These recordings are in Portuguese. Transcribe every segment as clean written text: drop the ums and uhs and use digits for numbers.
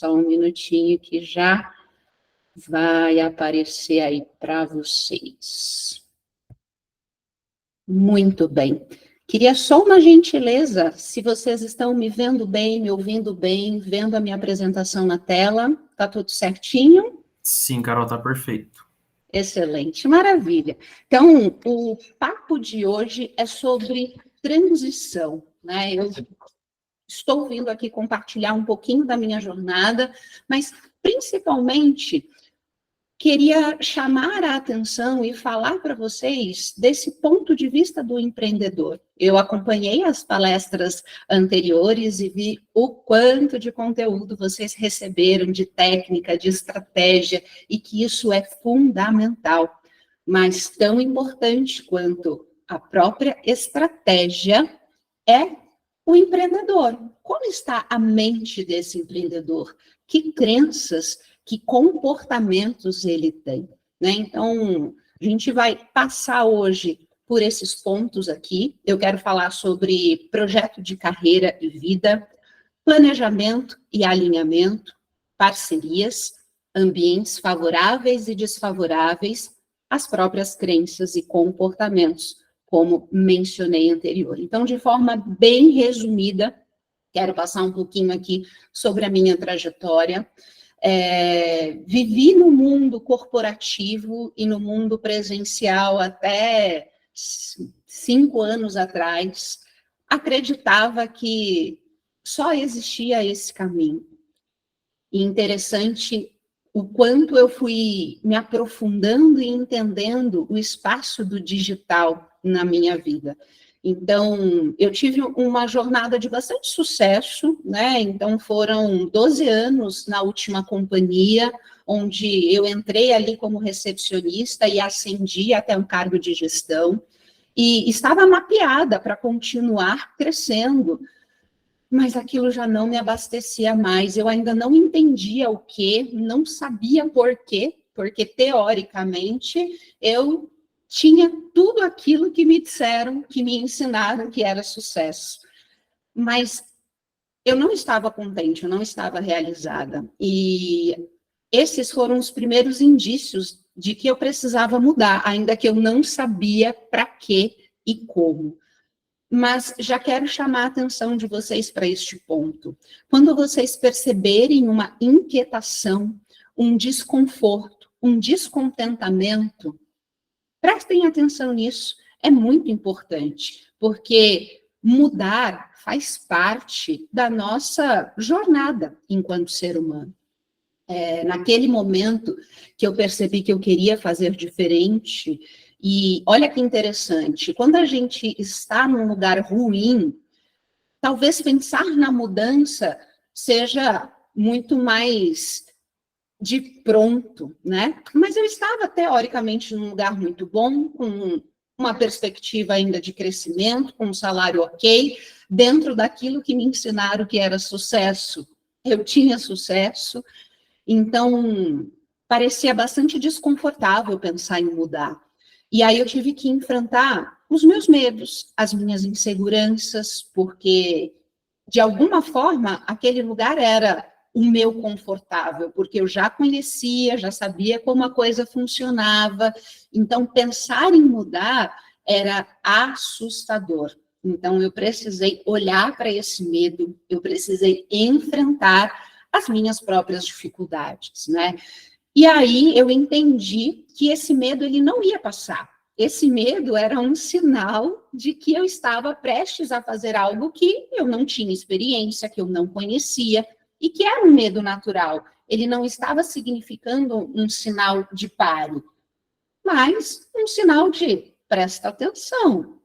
Só um minutinho que já vai aparecer aí para vocês. Muito bem. Queria só uma gentileza, se vocês estão me vendo bem, me ouvindo bem, vendo a minha apresentação na tela, tá tudo certinho? Sim, Carol, tá perfeito. Excelente, maravilha. Então, o papo de hoje é sobre transição, né? Eu estou vindo aqui compartilhar um pouquinho da minha jornada, mas principalmente queria chamar a atenção e falar para vocês desse ponto de vista do empreendedor. Eu acompanhei as palestras anteriores e vi o quanto de conteúdo vocês receberam, de técnica, de estratégia, e que isso é fundamental, mas tão importante quanto a própria estratégia é o empreendedor. Como está a mente desse empreendedor? Que crenças, que comportamentos ele tem, né? Então, a gente vai passar hoje por esses pontos aqui. Eu quero falar sobre projeto de carreira e vida, planejamento e alinhamento, parcerias, ambientes favoráveis e desfavoráveis, as próprias crenças e comportamentos, como mencionei anterior. Então, de forma bem resumida, quero passar um pouquinho aqui sobre a minha trajetória. Vivi no mundo corporativo e no mundo presencial até 5 anos atrás. Acreditava que só existia esse caminho. E interessante o quanto eu fui me aprofundando e entendendo o espaço do digital na minha vida. Então, eu tive uma jornada de bastante sucesso, né? Então, foram 12 anos na última companhia, onde eu entrei ali como recepcionista e ascendi até um cargo de gestão, e estava mapeada para continuar crescendo, mas aquilo já não me abastecia mais, eu ainda não entendia o quê, não sabia por quê, porque, teoricamente, eu tinha tudo aquilo que me disseram, que me ensinaram que era sucesso. Mas eu não estava contente, eu não estava realizada. E esses foram os primeiros indícios de que eu precisava mudar, ainda que eu não sabia para quê e como. Mas já quero chamar a atenção de vocês para este ponto. Quando vocês perceberem uma inquietação, um desconforto, um descontentamento, prestem atenção nisso, é muito importante, porque mudar faz parte da nossa jornada enquanto ser humano. Naquele momento que eu percebi que eu queria fazer diferente, e olha que interessante, quando a gente está num lugar ruim, talvez pensar na mudança seja muito mais de pronto, né? Mas eu estava, teoricamente, num lugar muito bom, com uma perspectiva ainda de crescimento, com um salário ok, dentro daquilo que me ensinaram que era sucesso. Eu tinha sucesso, então parecia bastante desconfortável pensar em mudar. E aí eu tive que enfrentar os meus medos, as minhas inseguranças, porque, de alguma forma, aquele lugar era o meu confortável, porque eu já conhecia, já sabia como a coisa funcionava, então pensar em mudar era assustador. Então eu precisei olhar para esse medo, eu precisei enfrentar as minhas próprias dificuldades, né? E aí eu entendi que esse medo ele não ia passar. Esse medo era um sinal de que eu estava prestes a fazer algo que eu não tinha experiência, que eu não conhecia, e que era um medo natural. Ele não estava significando um sinal de pare, mas um sinal de presta atenção,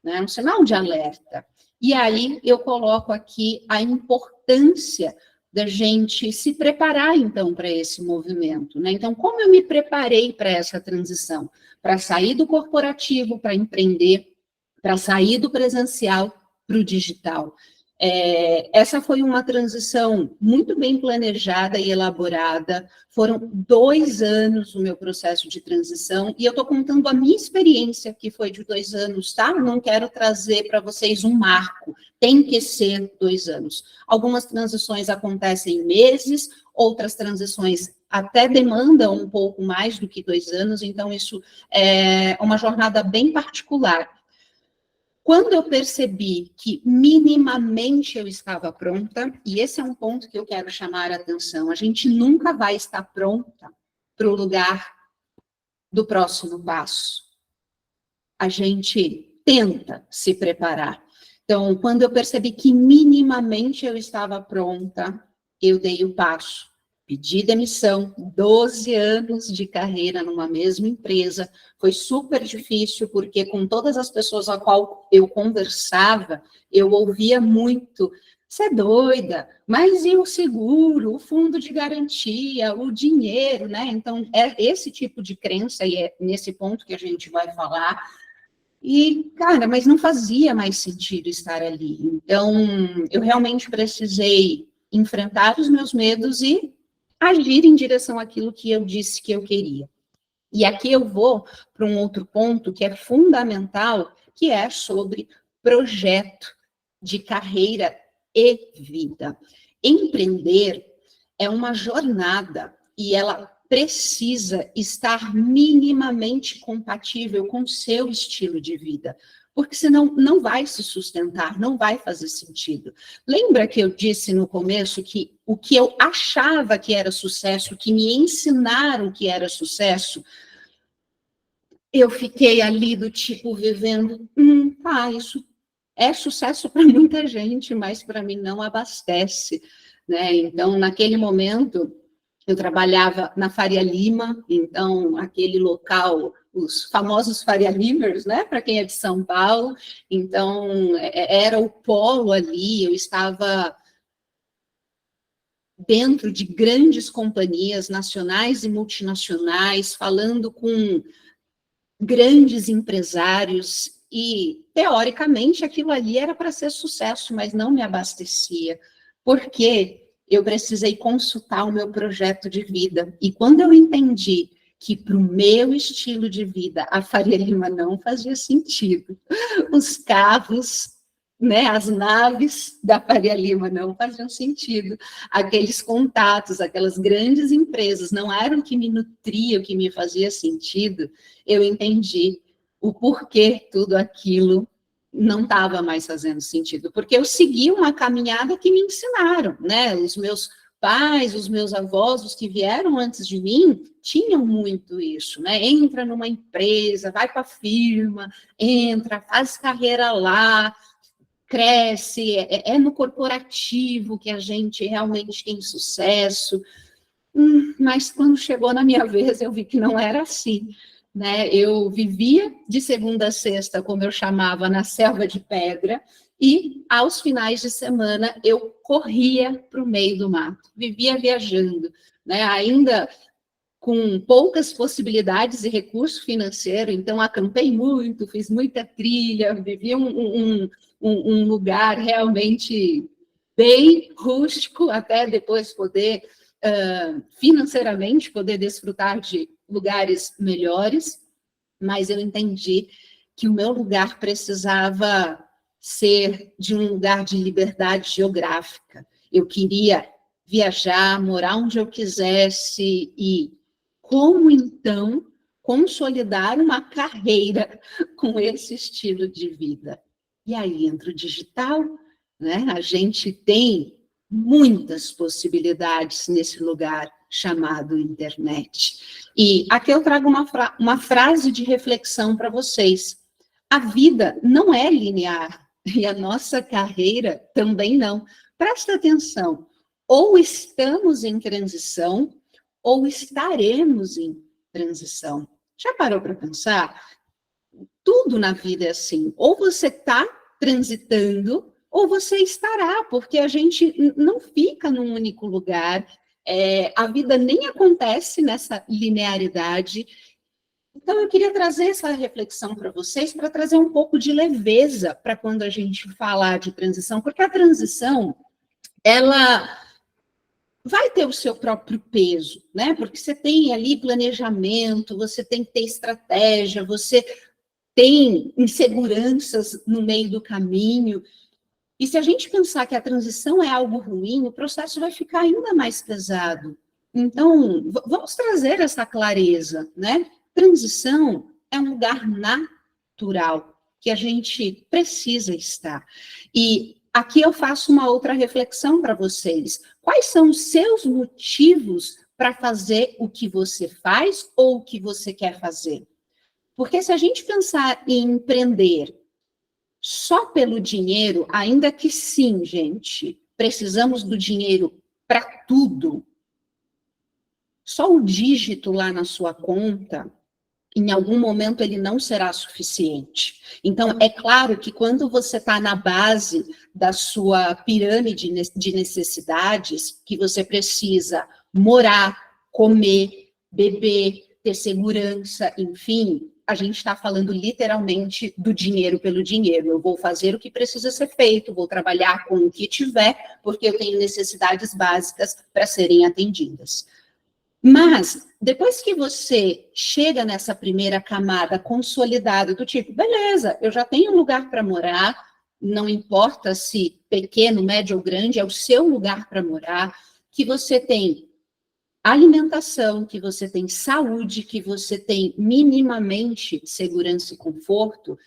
né? Um sinal de alerta. E aí eu coloco aqui a importância da gente se preparar, então, para esse movimento, né? Então, como eu me preparei para essa transição? Para sair do corporativo, para empreender, para sair do presencial para o digital. Essa foi uma transição muito bem planejada e elaborada. Foram 2 anos o meu processo de transição, e eu estou contando a minha experiência, que foi de 2 anos, tá? Não quero trazer para vocês um marco, tem que ser 2 anos. Algumas transições acontecem em meses, outras transições até demandam um pouco mais do que 2 anos, então isso é uma jornada bem particular. Quando eu percebi que minimamente eu estava pronta, e esse é um ponto que eu quero chamar a atenção, a gente nunca vai estar pronta para o lugar do próximo passo. A gente tenta se preparar. Então, quando eu percebi que minimamente eu estava pronta, eu dei o passo. Pedi demissão, 12 anos de carreira numa mesma empresa, foi super difícil, porque com todas as pessoas a qual eu conversava, eu ouvia muito, você é doida, mas e o seguro, o fundo de garantia, o dinheiro, né? Então, é esse tipo de crença, e é nesse ponto que a gente vai falar. E, cara, mas não fazia mais sentido estar ali. Então, eu realmente precisei enfrentar os meus medos e agir em direção àquilo que eu disse que eu queria. E aqui eu vou para um outro ponto que é fundamental, que é sobre projeto de carreira e vida. Empreender é uma jornada e ela precisa estar minimamente compatível com o seu estilo de vida, porque senão não vai se sustentar, não vai fazer sentido. Lembra que eu disse no começo que o que eu achava que era sucesso, que me ensinaram que era sucesso, eu fiquei ali do tipo vivendo, isso é sucesso para muita gente, mas para mim não abastece, né? Então, naquele momento, eu trabalhava na Faria Lima, então, aquele local, os famosos Faria Limers, né, para quem é de São Paulo, então, era o polo ali, eu estava dentro de grandes companhias nacionais e multinacionais, falando com grandes empresários, e, teoricamente, aquilo ali era para ser sucesso, mas não me abastecia, porque eu precisei consultar o meu projeto de vida. E quando eu entendi que para o meu estilo de vida a Faria Lima não fazia sentido, os carros, né, as naves da Faria Lima não faziam sentido, aqueles contatos, aquelas grandes empresas não eram o que me nutria, o que me fazia sentido, eu entendi o porquê tudo aquilo não estava mais fazendo sentido, porque eu segui uma caminhada que me ensinaram, né? Os meus pais, os meus avós, os que vieram antes de mim, tinham muito isso, né? Entra numa empresa, vai para a firma, entra, faz carreira lá, cresce, é no corporativo que a gente realmente tem sucesso. Mas quando chegou na minha vez, eu vi que não era assim, né? Eu vivia de segunda a sexta, como eu chamava, na selva de pedra, e aos finais de semana eu corria para o meio do mato, vivia viajando, né? Ainda com poucas possibilidades e recurso financeiro, então acampei muito, fiz muita trilha, vivi um lugar realmente bem rústico, até depois poder, financeiramente, poder desfrutar de lugares melhores, mas eu entendi que o meu lugar precisava ser de um lugar de liberdade geográfica. Eu queria viajar, morar onde eu quisesse e como, então, consolidar uma carreira com esse estilo de vida? E aí entra o digital, né? A gente tem muitas possibilidades nesse lugar chamado internet. E aqui eu trago uma frase de reflexão para vocês. A vida não é linear, e a nossa carreira também não. Presta atenção, ou estamos em transição, ou estaremos em transição. Já parou para pensar? Tudo na vida é assim. Ou você está transitando, ou você estará, porque a gente não fica num único lugar. A vida nem acontece nessa linearidade. Então, eu queria trazer essa reflexão para vocês, para trazer um pouco de leveza para quando a gente falar de transição, porque a transição, ela vai ter o seu próprio peso, né? Porque você tem ali planejamento, você tem que ter estratégia, você tem inseguranças no meio do caminho. E se a gente pensar que a transição é algo ruim, o processo vai ficar ainda mais pesado. Então, vamos trazer essa clareza, né? Transição é um lugar natural que a gente precisa estar. E aqui eu faço uma outra reflexão para vocês. Quais são os seus motivos para fazer o que você faz ou o que você quer fazer? Porque se a gente pensar em empreender só pelo dinheiro, ainda que sim, gente, precisamos do dinheiro para tudo, só o dígito lá na sua conta, em algum momento ele não será suficiente. Então, é claro que quando você está na base da sua pirâmide de necessidades, que você precisa morar, comer, beber, ter segurança, enfim, a gente está falando literalmente do dinheiro pelo dinheiro. Eu vou fazer o que precisa ser feito, vou trabalhar com o que tiver, porque eu tenho necessidades básicas para serem atendidas. Mas, depois que você chega nessa primeira camada consolidada, do tipo, beleza, eu já tenho um lugar para morar, não importa se pequeno, médio ou grande, é o seu lugar para morar, que você tem alimentação, que você tem saúde, que você tem minimamente segurança e conforto,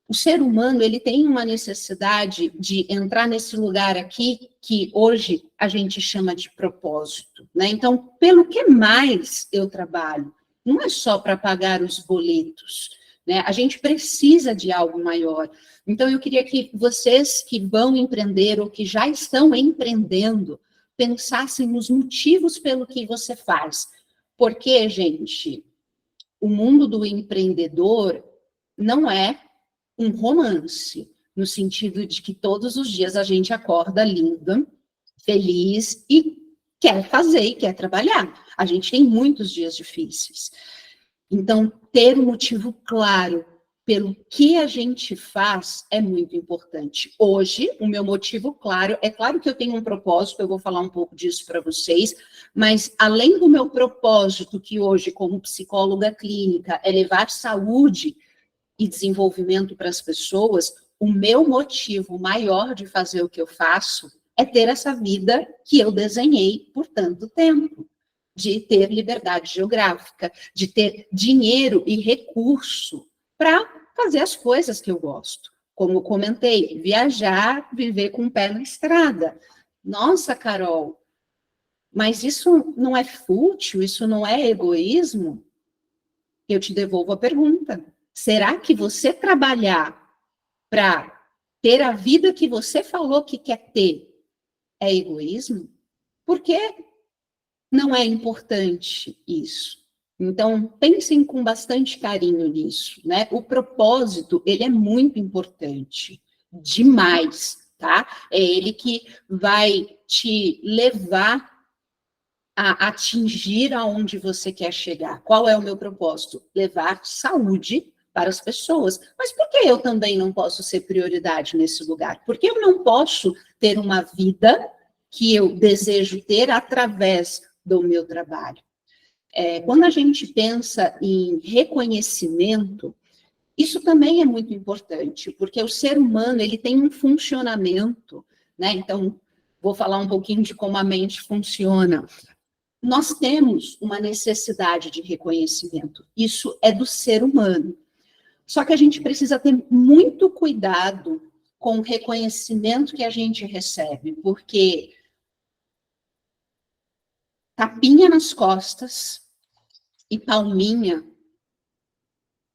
o ser humano, ele tem uma necessidade de entrar nesse lugar aqui que hoje a gente chama de propósito, né? Então, pelo que mais eu trabalho, não é só para pagar os boletos, né? A gente precisa de algo maior. Então, eu queria que vocês que vão empreender ou que já estão empreendendo, pensassem nos motivos pelo que você faz. Porque, gente, o mundo do empreendedor não é um romance, no sentido de que todos os dias a gente acorda linda, feliz e quer fazer e quer trabalhar. A gente tem muitos dias difíceis. Então, ter um motivo claro pelo que a gente faz é muito importante. Hoje, o meu motivo claro, é claro que eu tenho um propósito, eu vou falar um pouco disso para vocês, mas além do meu propósito, que hoje, como psicóloga clínica, é levar saúde e desenvolvimento para as pessoas, o meu motivo maior de fazer o que eu faço é ter essa vida que eu desenhei por tanto tempo, de ter liberdade geográfica, de ter dinheiro e recurso para fazer as coisas que eu gosto. Como comentei, viajar, viver com o pé na estrada. Nossa, Carol, mas isso não é fútil, isso não é egoísmo? Eu te devolvo a pergunta. Será que você trabalhar para ter a vida que você falou que quer ter é egoísmo? Por que não é importante isso? Então, pensem com bastante carinho nisso, né? O propósito, ele é muito importante, demais, tá? É ele que vai te levar a atingir aonde você quer chegar. Qual é o meu propósito? Levar saúde para as pessoas. Mas por que eu também não posso ser prioridade nesse lugar? Por que eu não posso ter uma vida que eu desejo ter através do meu trabalho? Quando a gente pensa em reconhecimento, isso também é muito importante, porque o ser humano, ele tem um funcionamento, né? Então, vou falar um pouquinho de como a mente funciona. Nós temos uma necessidade de reconhecimento, isso é do ser humano. Só que a gente precisa ter muito cuidado com o reconhecimento que a gente recebe, porque tapinha nas costas e palminha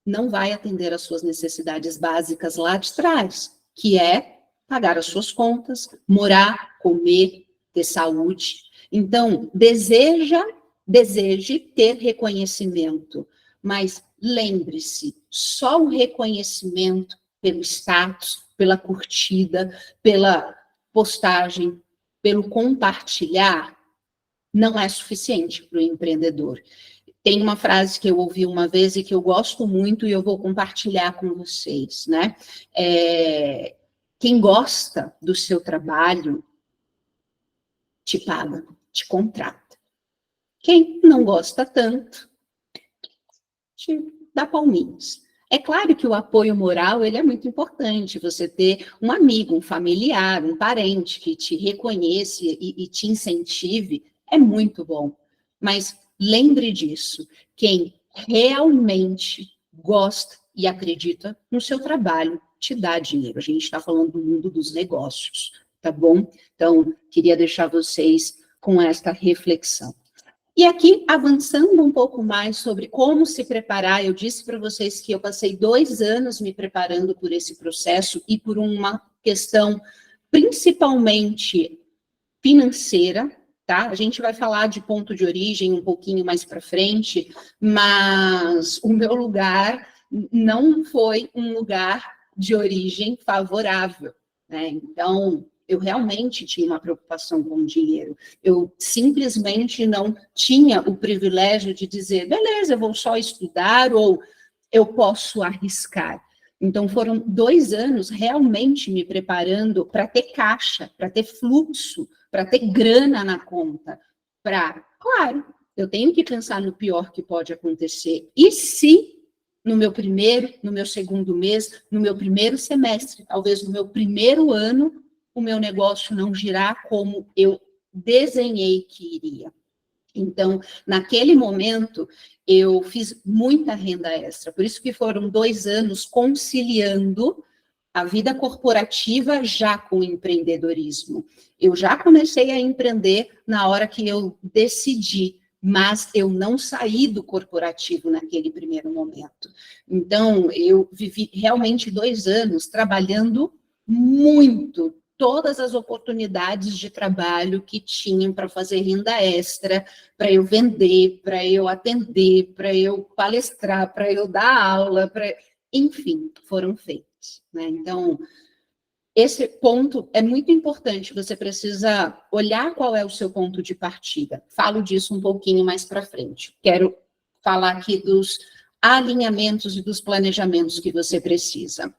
não vai atender às suas necessidades básicas lá de trás, que é pagar as suas contas, morar, comer, ter saúde. Então, deseje ter reconhecimento, mas lembre-se, só o reconhecimento pelo status, pela curtida, pela postagem, pelo compartilhar, não é suficiente para o empreendedor. Tem uma frase que eu ouvi uma vez e que eu gosto muito e eu vou compartilhar com vocês, né? Quem gosta do seu trabalho te paga, te contrata. Quem não gosta tanto, te dá palminhos. É claro que o apoio moral, ele é muito importante, você ter um amigo, um familiar, um parente que te reconheça e te incentive, é muito bom. Mas lembre disso, quem realmente gosta e acredita no seu trabalho te dá dinheiro. A gente está falando do mundo dos negócios, tá bom? Então, queria deixar vocês com esta reflexão. E aqui, avançando um pouco mais sobre como se preparar, eu disse para vocês que eu passei 2 anos me preparando por esse processo e por uma questão principalmente financeira, tá? A gente vai falar de ponto de origem um pouquinho mais para frente, mas o meu lugar não foi um lugar de origem favorável, né? Então, eu realmente tinha uma preocupação com o dinheiro. Eu simplesmente não tinha o privilégio de dizer, beleza, eu vou só estudar ou eu posso arriscar. Então, foram 2 anos realmente me preparando para ter caixa, para ter fluxo, para ter grana na conta. Claro, eu tenho que pensar no pior que pode acontecer. E se no meu primeiro, no meu segundo mês, no meu primeiro semestre, talvez no meu primeiro ano, o meu negócio não girar como eu desenhei que iria. Então, naquele momento, eu fiz muita renda extra. Por isso que foram 2 anos conciliando a vida corporativa já com o empreendedorismo. Eu já comecei a empreender na hora que eu decidi, mas eu não saí do corporativo naquele primeiro momento. Então, eu vivi realmente 2 anos trabalhando muito, todas as oportunidades de trabalho que tinham para fazer renda extra, para eu vender, para eu atender, para eu palestrar, para eu dar aula, enfim, foram feitos, né? Então, esse ponto é muito importante, você precisa olhar qual é o seu ponto de partida. Falo disso um pouquinho mais para frente. Quero falar aqui dos alinhamentos e dos planejamentos que você precisa.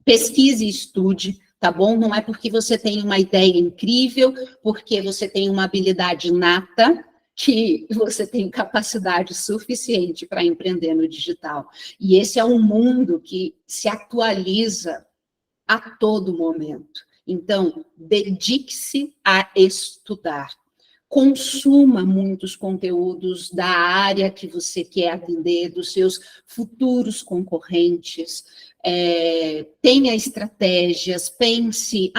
Pesquise e estude, tá bom? Não é porque você tem uma ideia incrível, porque você tem uma habilidade nata, que você tem capacidade suficiente para empreender no digital. E esse é um mundo que se atualiza a todo momento. Então, dedique-se a estudar. Consuma muitos conteúdos da área que você quer atender, dos seus futuros concorrentes. Tenha estratégias, pense,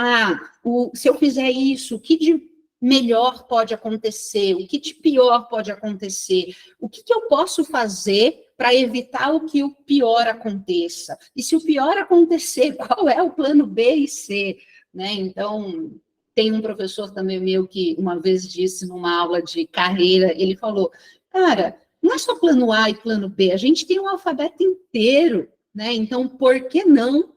se eu fizer isso, o que de melhor pode acontecer? O que de pior pode acontecer? O que eu posso fazer para evitar o que o pior aconteça? E se o pior acontecer, qual é o plano B e C? Né? Então, tem um professor também meu que uma vez disse numa aula de carreira, ele falou, cara, não é só plano A e plano B, a gente tem um alfabeto inteiro, né? Então, por que não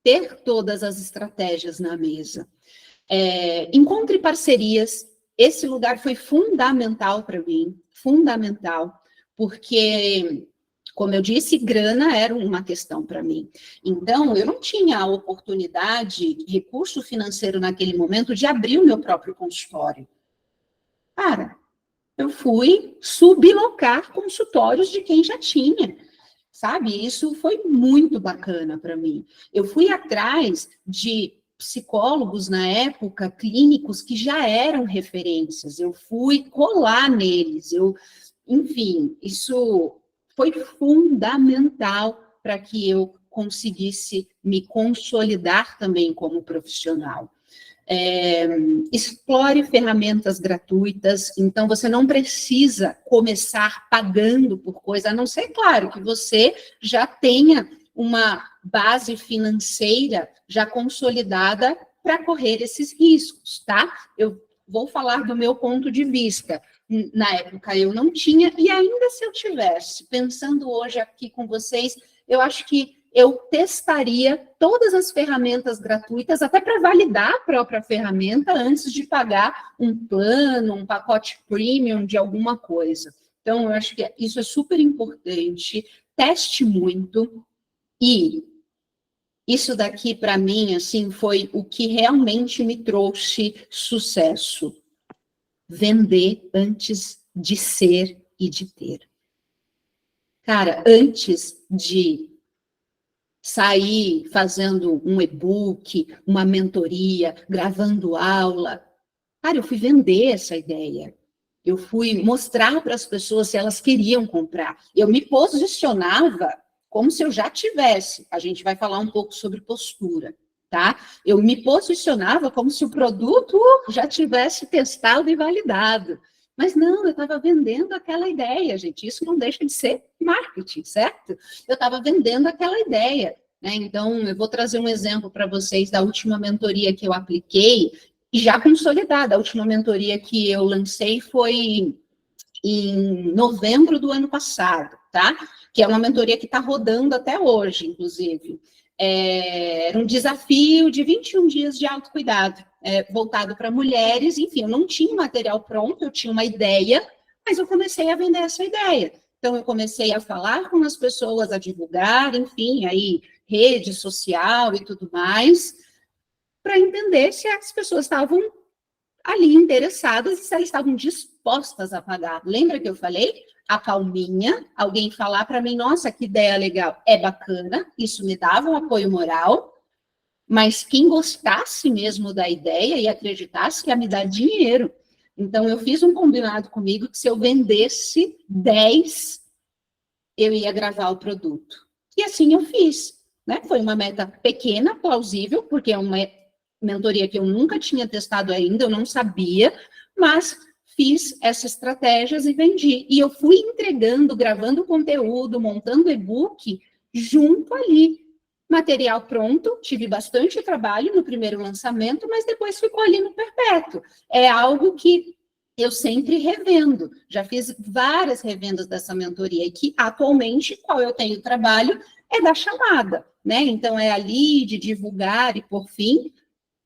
ter todas as estratégias na mesa? Encontre parcerias, esse lugar foi fundamental para mim, fundamental, porque, como eu disse, grana era uma questão para mim. Então, eu não tinha a oportunidade, recurso financeiro naquele momento, de abrir o meu próprio consultório. Cara, eu fui sublocar consultórios de quem já tinha, sabe? Isso foi muito bacana para mim. Eu fui atrás de psicólogos na época, clínicos, que já eram referências. Eu fui colar neles. Enfim, isso foi fundamental para que eu conseguisse me consolidar também como profissional. Explore ferramentas gratuitas, então você não precisa começar pagando por coisa, a não ser, claro, que você já tenha uma base financeira já consolidada para correr esses riscos, tá? Eu vou falar do meu ponto de vista. Na época eu não tinha, e ainda se eu tivesse, pensando hoje aqui com vocês, eu acho que eu testaria todas as ferramentas gratuitas, até para validar a própria ferramenta, antes de pagar um plano, um pacote premium de alguma coisa. Então, eu acho que isso é super importante. Teste muito. E isso daqui, para mim, assim, foi o que realmente me trouxe sucesso. Vender antes de ser e de ter. Cara, antes de sair fazendo um e-book, uma mentoria, gravando aula, cara, eu fui vender essa ideia. Eu fui mostrar para as pessoas se elas queriam comprar. Eu me posicionava como se eu já tivesse. A gente vai falar um pouco sobre postura, tá? Eu me posicionava como se o produto já tivesse testado e validado. Mas não, eu estava vendendo aquela ideia, gente. Isso não deixa de ser marketing, certo? Eu estava vendendo aquela ideia. Né? Então, eu vou trazer um exemplo para vocês da última mentoria que eu apliquei, e já consolidada. A última mentoria que eu lancei foi em novembro do ano passado, tá? Que é uma mentoria que está rodando até hoje, inclusive. Era um desafio de 21 dias de autocuidado, voltado para mulheres. Enfim, eu não tinha material pronto, eu tinha uma ideia, mas eu comecei a vender essa ideia. Então, eu comecei a falar com as pessoas, a divulgar, enfim, aí, rede social e tudo mais, para entender se as pessoas estavam ali interessadas e se elas estavam dispostas a pagar. Lembra que eu falei? A palminha, alguém falar para mim, nossa, que ideia legal, é bacana, isso me dava um apoio moral, mas quem gostasse mesmo da ideia e acreditasse que ia me dar dinheiro. Então, eu fiz um combinado comigo que se eu vendesse 10, eu ia gravar o produto. E assim eu fiz. Né? Foi uma meta pequena, plausível, porque é uma mentoria que eu nunca tinha testado ainda, eu não sabia, mas fiz essas estratégias e vendi. E eu fui entregando, gravando conteúdo, montando e-book junto ali. Material pronto, tive bastante trabalho no primeiro lançamento, mas depois ficou ali no perpétuo. É algo que eu sempre revendo. Já fiz várias revendas dessa mentoria, e que atualmente, qual eu tenho trabalho, é da chamada, né? Então, é ali de divulgar e, por fim,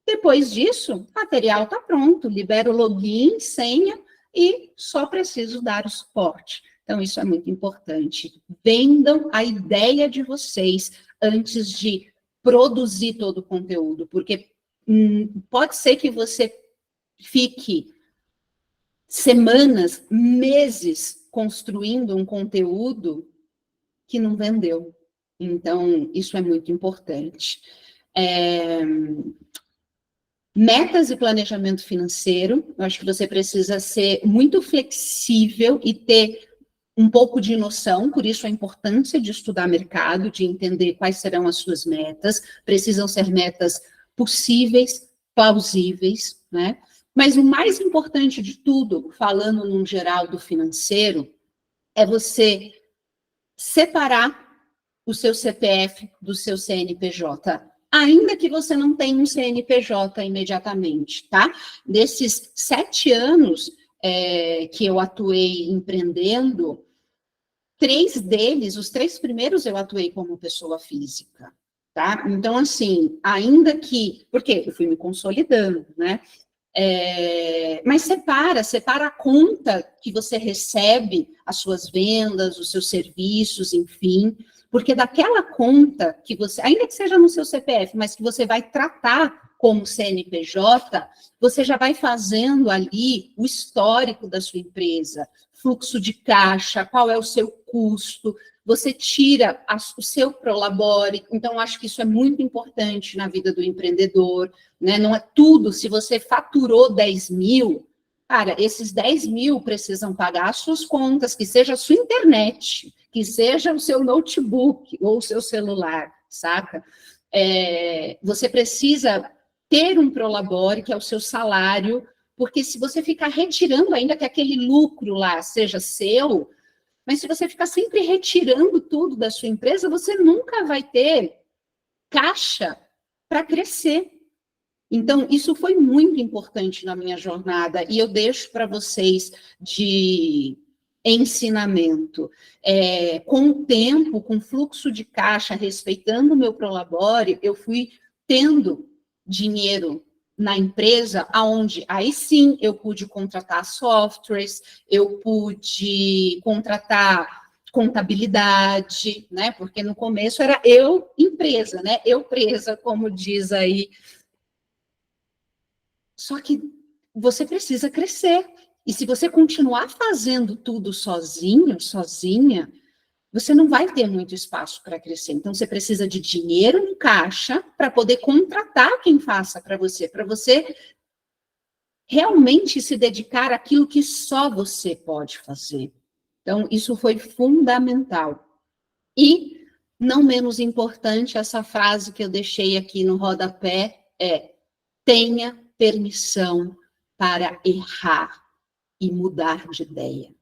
depois disso, o material está pronto, libero o login, senha e só preciso dar o suporte. Então, isso é muito importante. Vendam a ideia de vocês antes de produzir todo o conteúdo, porque pode ser que você fique semanas, meses construindo um conteúdo que não vendeu. Então, isso é muito importante. Metas e planejamento financeiro, eu acho que você precisa ser muito flexível e ter um pouco de noção, por isso a importância de estudar mercado, de entender quais serão as suas metas, precisam ser metas possíveis, plausíveis, né? Mas o mais importante de tudo, falando num geral do financeiro, é você separar o seu CPF do seu CNPJ, ainda que você não tenha um CNPJ imediatamente, tá? Desses 7 anos que eu atuei empreendendo, 3 deles, os 3 primeiros eu atuei como pessoa física, tá? Então, assim, ainda que... Porque eu fui me consolidando, né? Mas separa a conta que você recebe, as suas vendas, os seus serviços, enfim, porque daquela conta que você, ainda que seja no seu CPF, mas que você vai tratar como CNPJ, você já vai fazendo ali o histórico da sua empresa, fluxo de caixa, qual é o seu custo, você tira o seu prolabore. Então, acho que isso é muito importante na vida do empreendedor, né? Não é tudo, se você faturou 10 mil, cara, esses 10 mil precisam pagar as suas contas, que seja a sua internet, que seja o seu notebook ou o seu celular, saca? Você precisa ter um prolabore, que é o seu salário, porque se você ficar retirando ainda que aquele lucro lá seja seu, mas se você ficar sempre retirando tudo da sua empresa, você nunca vai ter caixa para crescer. Então, isso foi muito importante na minha jornada, e eu deixo para vocês de ensinamento. Com o tempo, com fluxo de caixa, respeitando o meu prolabore, eu fui tendo dinheiro, na empresa, aonde aí sim eu pude contratar softwares, eu pude contratar contabilidade, né? Porque no começo era eu empresa, né? Eu presa, como diz aí. Só que você precisa crescer. E se você continuar fazendo tudo sozinho, sozinha, você não vai ter muito espaço para crescer. Então, você precisa de dinheiro em caixa para poder contratar quem faça para você realmente se dedicar àquilo que só você pode fazer. Então, isso foi fundamental. E, não menos importante, essa frase que eu deixei aqui no rodapé é: tenha permissão para errar e mudar de ideia.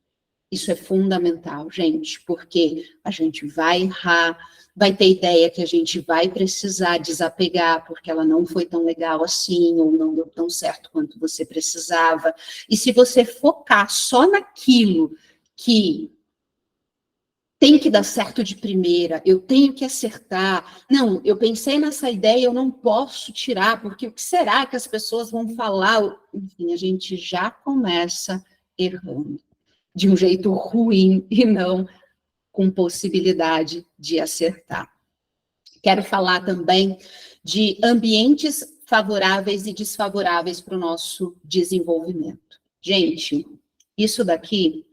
Isso é fundamental, gente, porque a gente vai errar, vai ter ideia que a gente vai precisar desapegar, porque ela não foi tão legal assim, ou não deu tão certo quanto você precisava. E se você focar só naquilo que tem que dar certo de primeira, eu tenho que acertar. Não, eu pensei nessa ideia, eu não posso tirar, porque o que será que as pessoas vão falar? Enfim, a gente já começa errando de um jeito ruim e não com possibilidade de acertar. Quero falar também de ambientes favoráveis e desfavoráveis para o nosso desenvolvimento. Gente, isso daqui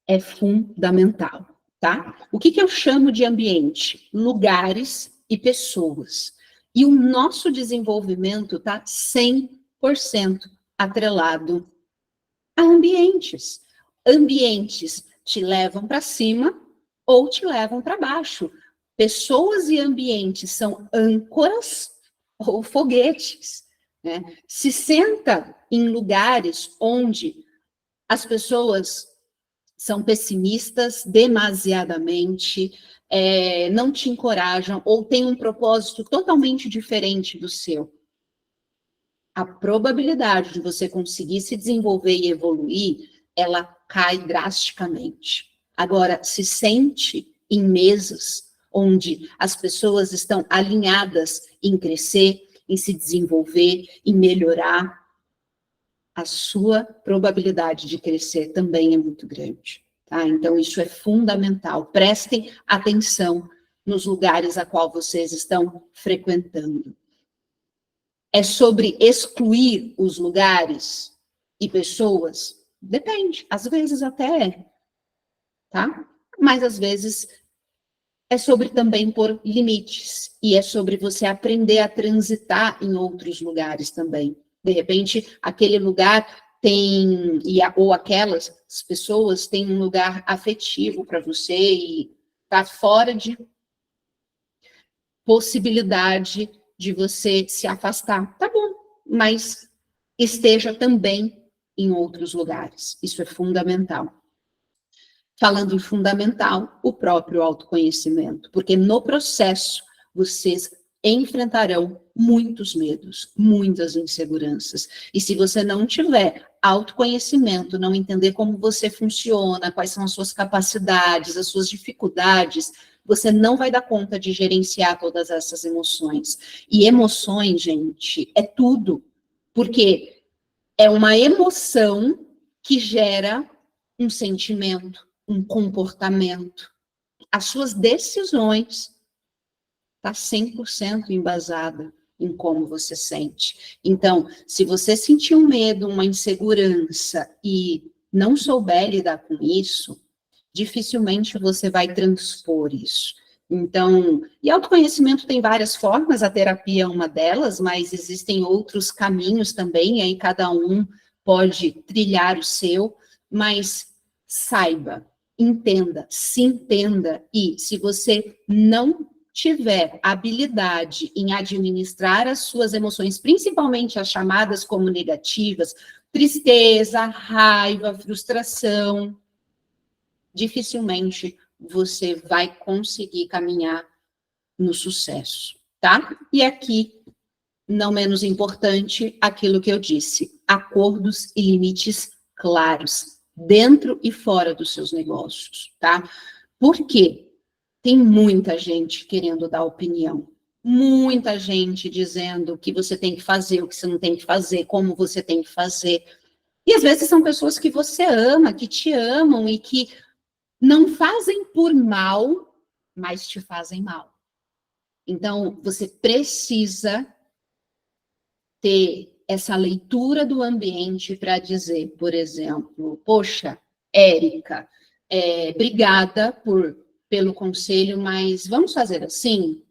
é fundamental, tá? O que eu chamo de ambiente? Lugares e pessoas. E o nosso desenvolvimento está 100% atrelado a ambientes. Ambientes te levam para cima ou te levam para baixo. Pessoas e ambientes são âncoras ou foguetes, né? Se senta em lugares onde as pessoas são pessimistas demasiadamente, não te encorajam ou têm um propósito totalmente diferente do seu. A probabilidade de você conseguir se desenvolver e evoluir, ela cai drasticamente. Agora, se sente em mesas onde as pessoas estão alinhadas em crescer, em se desenvolver, em melhorar, a sua probabilidade de crescer também é muito grande. Tá? Então, isso é fundamental. Prestem atenção nos lugares a qual vocês estão frequentando. É sobre excluir os lugares e pessoas? Depende, às vezes até é, tá? Mas às vezes é sobre também pôr limites, e é sobre você aprender a transitar em outros lugares também. De repente, aquele lugar tem, ou aquelas pessoas têm um lugar afetivo para você e está fora de possibilidade de você se afastar. Tá bom, mas esteja também em outros lugares. Isso é fundamental. Falando em fundamental, o próprio autoconhecimento, porque no processo vocês enfrentarão muitos medos, muitas inseguranças. E se você não tiver autoconhecimento, não entender como você funciona, quais são as suas capacidades, as suas dificuldades, você não vai dar conta de gerenciar todas essas emoções. E emoções, gente, é tudo. Porque é uma emoção que gera um sentimento, um comportamento. As suas decisões está 100% embasada em como você sente. Então, se você sentir um medo, uma insegurança e não souber lidar com isso, dificilmente você vai transpor isso. Então, e autoconhecimento tem várias formas, a terapia é uma delas, mas existem outros caminhos também, aí cada um pode trilhar o seu, mas saiba, entenda, se entenda, e se você não tiver habilidade em administrar as suas emoções, principalmente as chamadas como negativas, tristeza, raiva, frustração, dificilmente você vai conseguir caminhar no sucesso, tá? E aqui, não menos importante, aquilo que eu disse, acordos e limites claros, dentro e fora dos seus negócios, tá? Por quê? Tem muita gente querendo dar opinião. muita gente dizendo o que você tem que fazer, o que você não tem que fazer, como você tem que fazer. E às vezes são pessoas que você ama, que te amam e que não fazem por mal, mas te fazem mal. Então, você precisa ter essa leitura do ambiente para dizer, por exemplo, poxa, Érica, obrigada pelo conselho, mas vamos fazer assim?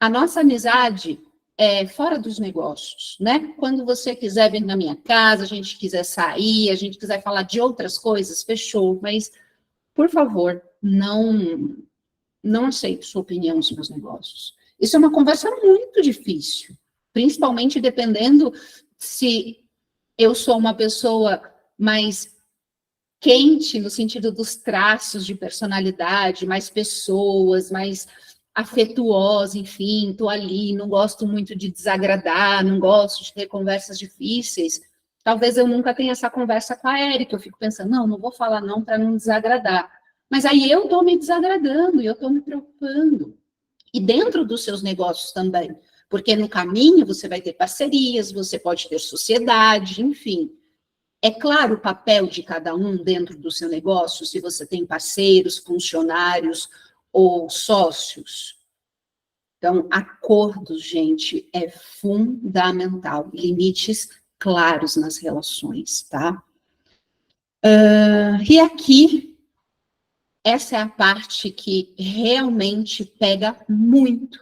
A nossa amizade é fora dos negócios, né? Quando você quiser vir na minha casa, a gente quiser sair, a gente quiser falar de outras coisas, fechou, mas, por favor, não aceito sua opinião nos meus negócios. Isso é uma conversa muito difícil, principalmente dependendo se eu sou uma pessoa mais quente, no sentido dos traços de personalidade, mais pessoas, mais afetuosa, enfim, estou ali, não gosto muito de desagradar, não gosto de ter conversas difíceis. Talvez eu nunca tenha essa conversa com a Érica, eu fico pensando, não vou falar não para não desagradar. Mas aí eu estou me desagradando e eu estou me preocupando. E dentro dos seus negócios também, porque no caminho você vai ter parcerias, você pode ter sociedade, enfim. É claro o papel de cada um dentro do seu negócio, se você tem parceiros, funcionários ou sócios. Então, acordos, gente, é fundamental. Limites claros nas relações, tá? E aqui, essa é a parte que realmente pega muito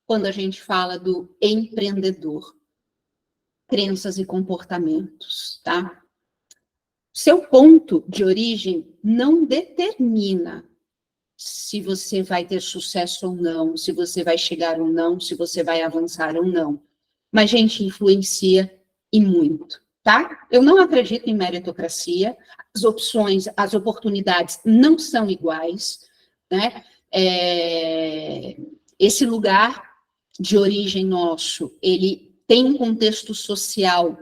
quando a gente fala do empreendedor. Crenças e comportamentos, tá? Seu ponto de origem não determina se você vai ter sucesso ou não, se você vai chegar ou não, se você vai avançar ou não. Mas, gente, influencia e muito, tá? Eu não acredito em meritocracia, as opções, as oportunidades não são iguais, né? Esse lugar de origem nosso, ele tem um contexto social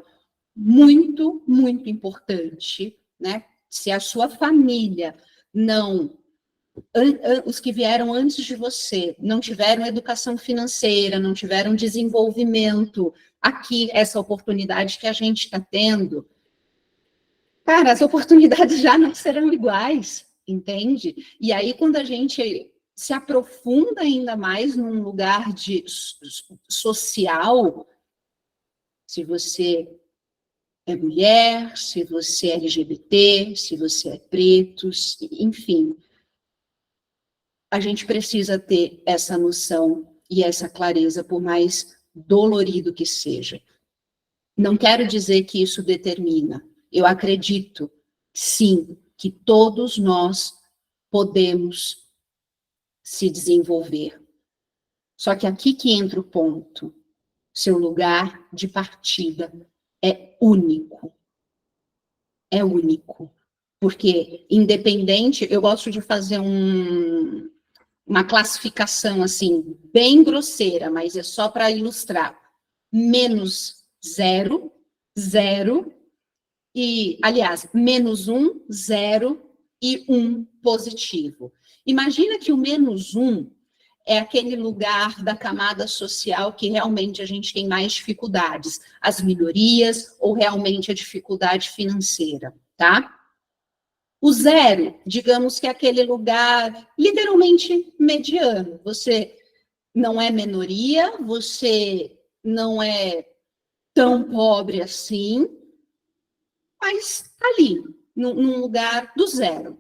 muito, muito importante, né? Se a sua família não, os que vieram antes de você, não tiveram educação financeira, não tiveram desenvolvimento, aqui, essa oportunidade que a gente está tendo, cara, as oportunidades já não serão iguais, entende? E aí, quando a gente se aprofunda ainda mais num lugar de social, se você é mulher, se você é LGBT, se você é preto, enfim. A gente precisa ter essa noção e essa clareza, por mais dolorido que seja. Não quero dizer que isso determina. Eu acredito, sim, que todos nós podemos se desenvolver. Só que aqui que entra o ponto. Seu lugar de partida é único. É único. Porque, independente, eu gosto de fazer uma classificação, assim, bem grosseira, mas é só para ilustrar. Menos 0, 0, e, aliás, menos 1, 0 e 1 positivo. Imagina que o menos 1 é aquele lugar da camada social que realmente a gente tem mais dificuldades, as minorias ou realmente a dificuldade financeira, tá? O 0, digamos que é aquele lugar literalmente mediano. Você não é minoria, você não é tão pobre assim, mas ali, num lugar do 0.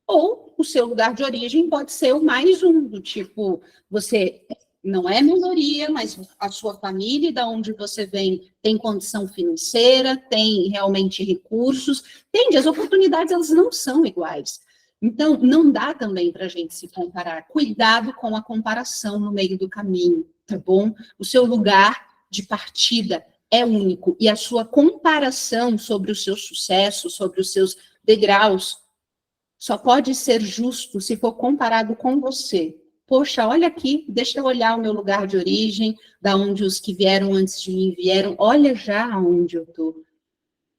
Ou o seu lugar de origem pode ser o mais 1, do tipo, você não é minoria, mas a sua família, da onde você vem, tem condição financeira, tem realmente recursos, entende? As oportunidades, elas não são iguais. Então, não dá também para a gente se comparar. Cuidado com a comparação no meio do caminho, tá bom? O seu lugar de partida é único, e a sua comparação sobre o seu sucesso, sobre os seus degraus, só pode ser justo se for comparado com você. Poxa, olha aqui, deixa eu olhar o meu lugar de origem, da onde os que vieram antes de mim vieram, olha já onde eu estou.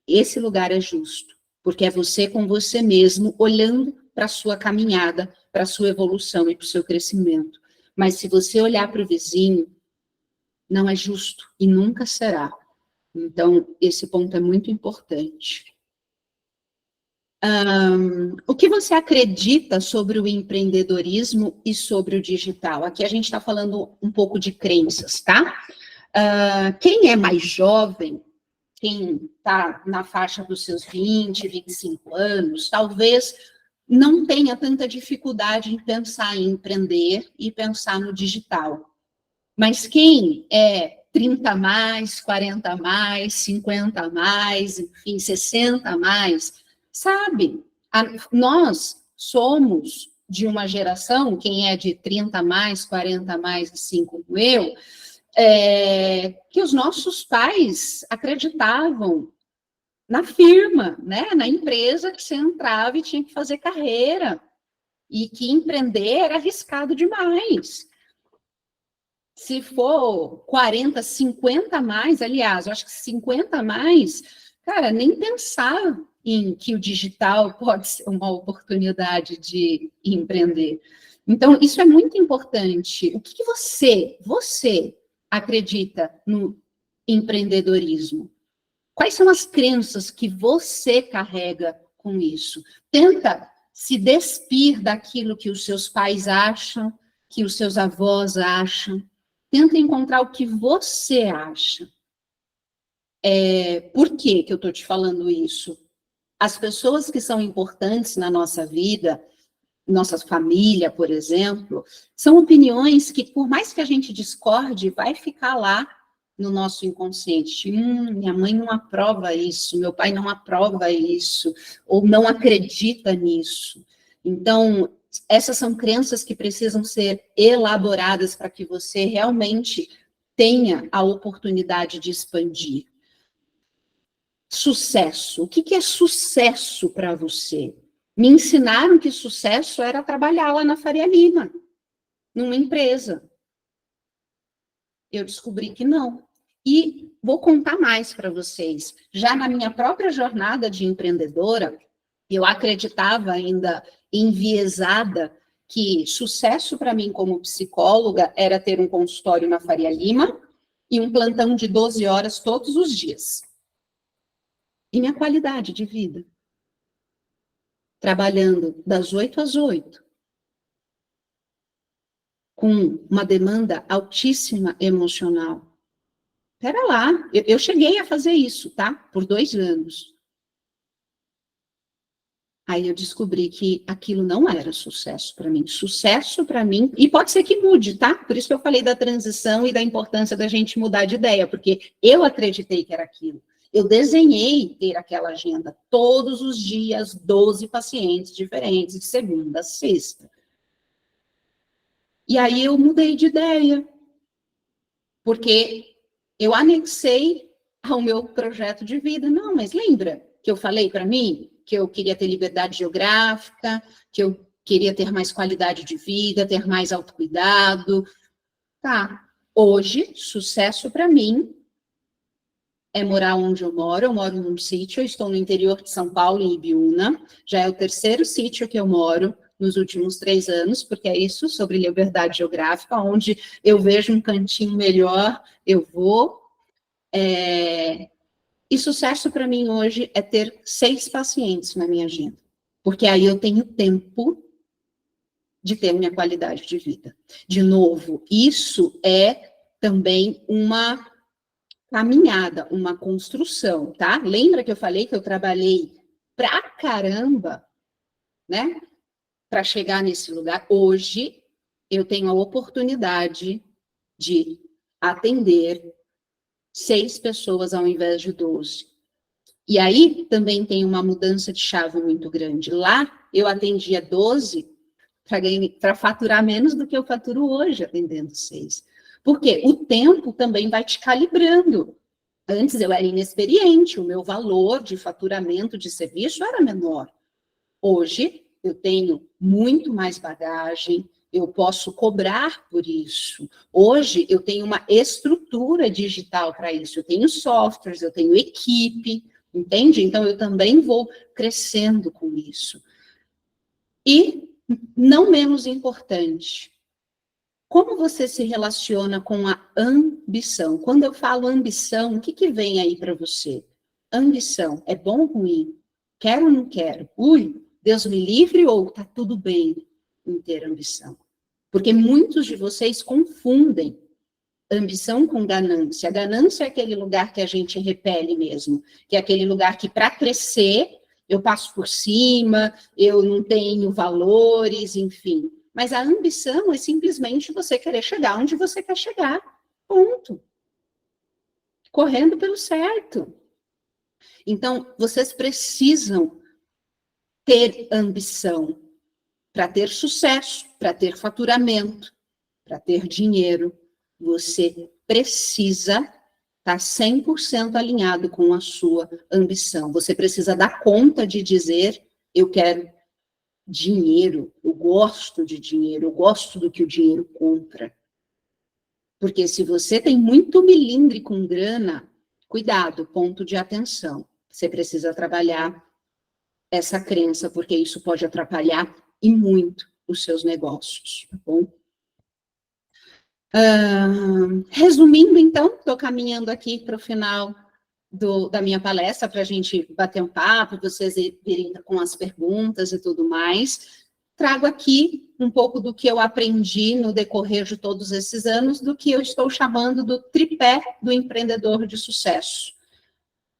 Esse lugar é justo, porque é você com você mesmo, olhando para a sua caminhada, para a sua evolução e para o seu crescimento. Mas se você olhar para o vizinho, não é justo e nunca será. Então, esse ponto é muito importante. O que você acredita sobre o empreendedorismo e sobre o digital? Aqui a gente está falando um pouco de crenças, tá? Quem é mais jovem, quem está na faixa dos seus 20, 25 anos, talvez não tenha tanta dificuldade em pensar em empreender e pensar no digital. Mas quem é 30 a mais, 40 a mais, 50 a mais, enfim, 60 a mais, sabe? Nós somos de uma geração, quem é de 30 a mais, 40 a mais, assim como eu, que os nossos pais acreditavam na firma, né? Na empresa que você entrava e tinha que fazer carreira, e que empreender era arriscado demais. Se for 40, 50 a mais, aliás, eu acho que 50 a mais, cara, nem pensar em que o digital pode ser uma oportunidade de empreender. Então, isso é muito importante. O que você acredita no empreendedorismo? Quais são as crenças que você carrega com isso? Tenta se despir daquilo que os seus pais acham, que os seus avós acham. Tenta encontrar o que você acha. Por que eu estou te falando isso? As pessoas que são importantes na nossa vida, nossa família, por exemplo, são opiniões que, por mais que a gente discorde, vai ficar lá no nosso inconsciente. Minha mãe não aprova isso, meu pai não aprova isso, ou não acredita nisso. Então, essas são crenças que precisam ser elaboradas para que você realmente tenha a oportunidade de expandir. Sucesso. O que é sucesso para você? Me ensinaram que sucesso era trabalhar lá na Faria Lima, numa empresa. Eu descobri que não. E vou contar mais para vocês. Já na minha própria jornada de empreendedora, eu acreditava ainda enviesada que sucesso para mim como psicóloga era ter um consultório na Faria Lima e um plantão de 12 horas todos os dias. E minha qualidade de vida? Trabalhando das 8 às 8, com uma demanda altíssima emocional. Pera lá, eu cheguei a fazer isso, tá? Por 2 anos. Aí eu descobri que aquilo não era sucesso para mim. Sucesso para mim, e pode ser que mude, tá? Por isso que eu falei da transição e da importância da gente mudar de ideia, porque eu acreditei que era aquilo. Eu desenhei ter aquela agenda todos os dias, 12 pacientes diferentes, de segunda a sexta. E aí eu mudei de ideia, porque eu anexei ao meu projeto de vida. Não, mas lembra que eu falei para mim que eu queria ter liberdade geográfica, que eu queria ter mais qualidade de vida, ter mais autocuidado. Tá. Hoje, sucesso para mim é morar onde eu moro num sítio, eu estou no interior de São Paulo, em Ibiúna, já é o 3º sítio que eu moro nos últimos 3 anos, porque é isso, sobre liberdade geográfica, onde eu vejo um cantinho melhor, eu vou. E sucesso para mim hoje é ter 6 pacientes na minha agenda, porque aí eu tenho tempo de ter minha qualidade de vida. De novo, isso é também uma caminhada, uma construção, tá? Lembra que eu falei que eu trabalhei pra caramba, né? Para chegar nesse lugar. Hoje, eu tenho a oportunidade de atender 6 pessoas ao invés de 12. E aí também tem uma mudança de chave muito grande. Lá, eu atendia 12 para faturar menos do que eu faturo hoje atendendo 6. Porque o tempo também vai te calibrando. Antes eu era inexperiente, o meu valor de faturamento de serviço era menor. Hoje eu tenho muito mais bagagem, eu posso cobrar por isso. Hoje eu tenho uma estrutura digital para isso, eu tenho softwares, eu tenho equipe, entende? Então eu também vou crescendo com isso. E, não menos importante, Como você se relaciona com a ambição? Quando eu falo ambição, o que vem aí para você? Ambição, é bom ou ruim? Quero ou não quero? Ui, Deus me livre ou tá tudo bem em ter ambição? Porque muitos de vocês confundem ambição com ganância. A ganância é aquele lugar que a gente repele mesmo, que é aquele lugar que para crescer eu passo por cima, eu não tenho valores, enfim. Mas a ambição é simplesmente você querer chegar onde você quer chegar. Ponto. Correndo pelo certo. Então, vocês precisam ter ambição para ter sucesso, para ter faturamento, para ter dinheiro. Você precisa estar 100% alinhado com a sua ambição. Você precisa dar conta de dizer, eu quero dinheiro, eu gosto de dinheiro, eu gosto do que o dinheiro compra. Porque se você tem muito milindre com grana, cuidado, ponto de atenção. Você precisa trabalhar essa crença, porque isso pode atrapalhar e muito os seus negócios, tá bom? Resumindo, então, estou caminhando aqui para o final da minha palestra, para a gente bater um papo, vocês virem com as perguntas e tudo mais. Trago aqui um pouco do que eu aprendi no decorrer de todos esses anos, do que eu estou chamando do tripé do empreendedor de sucesso.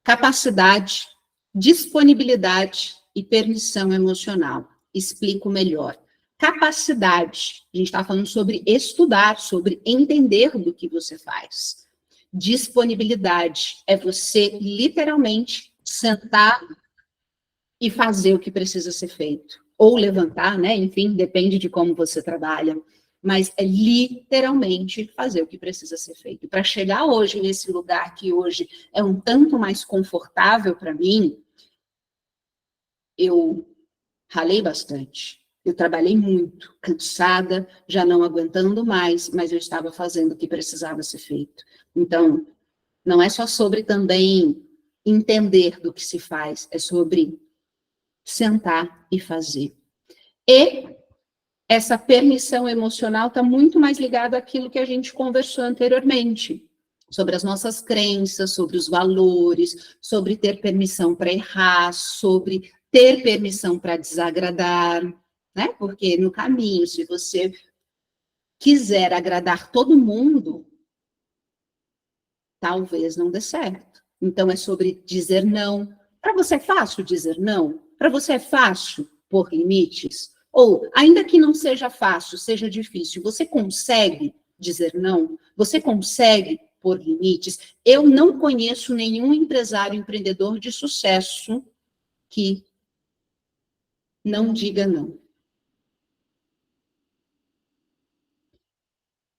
Capacidade, disponibilidade e permissão emocional. Explico melhor. Capacidade, a gente está falando sobre estudar, sobre entender do que você faz. Disponibilidade é você literalmente sentar e fazer o que precisa ser feito. Ou levantar, né? Enfim, depende de como você trabalha. Mas é literalmente fazer o que precisa ser feito. Para chegar hoje nesse lugar que hoje é um tanto mais confortável para mim, eu ralei bastante. Eu trabalhei muito, cansada, já não aguentando mais, mas eu estava fazendo o que precisava ser feito. Então, não é só sobre também entender do que se faz, é sobre sentar e fazer. E essa permissão emocional está muito mais ligada àquilo que a gente conversou anteriormente, sobre as nossas crenças, sobre os valores, sobre ter permissão para errar, sobre ter permissão para desagradar, né? Porque no caminho, se você quiser agradar todo mundo, talvez não dê certo. Então, é sobre dizer não. Para você é fácil dizer não? Para você é fácil pôr limites? Ou, ainda que não seja fácil, seja difícil, você consegue dizer não? Você consegue pôr limites? Eu não conheço nenhum empresário, empreendedor de sucesso que não diga não.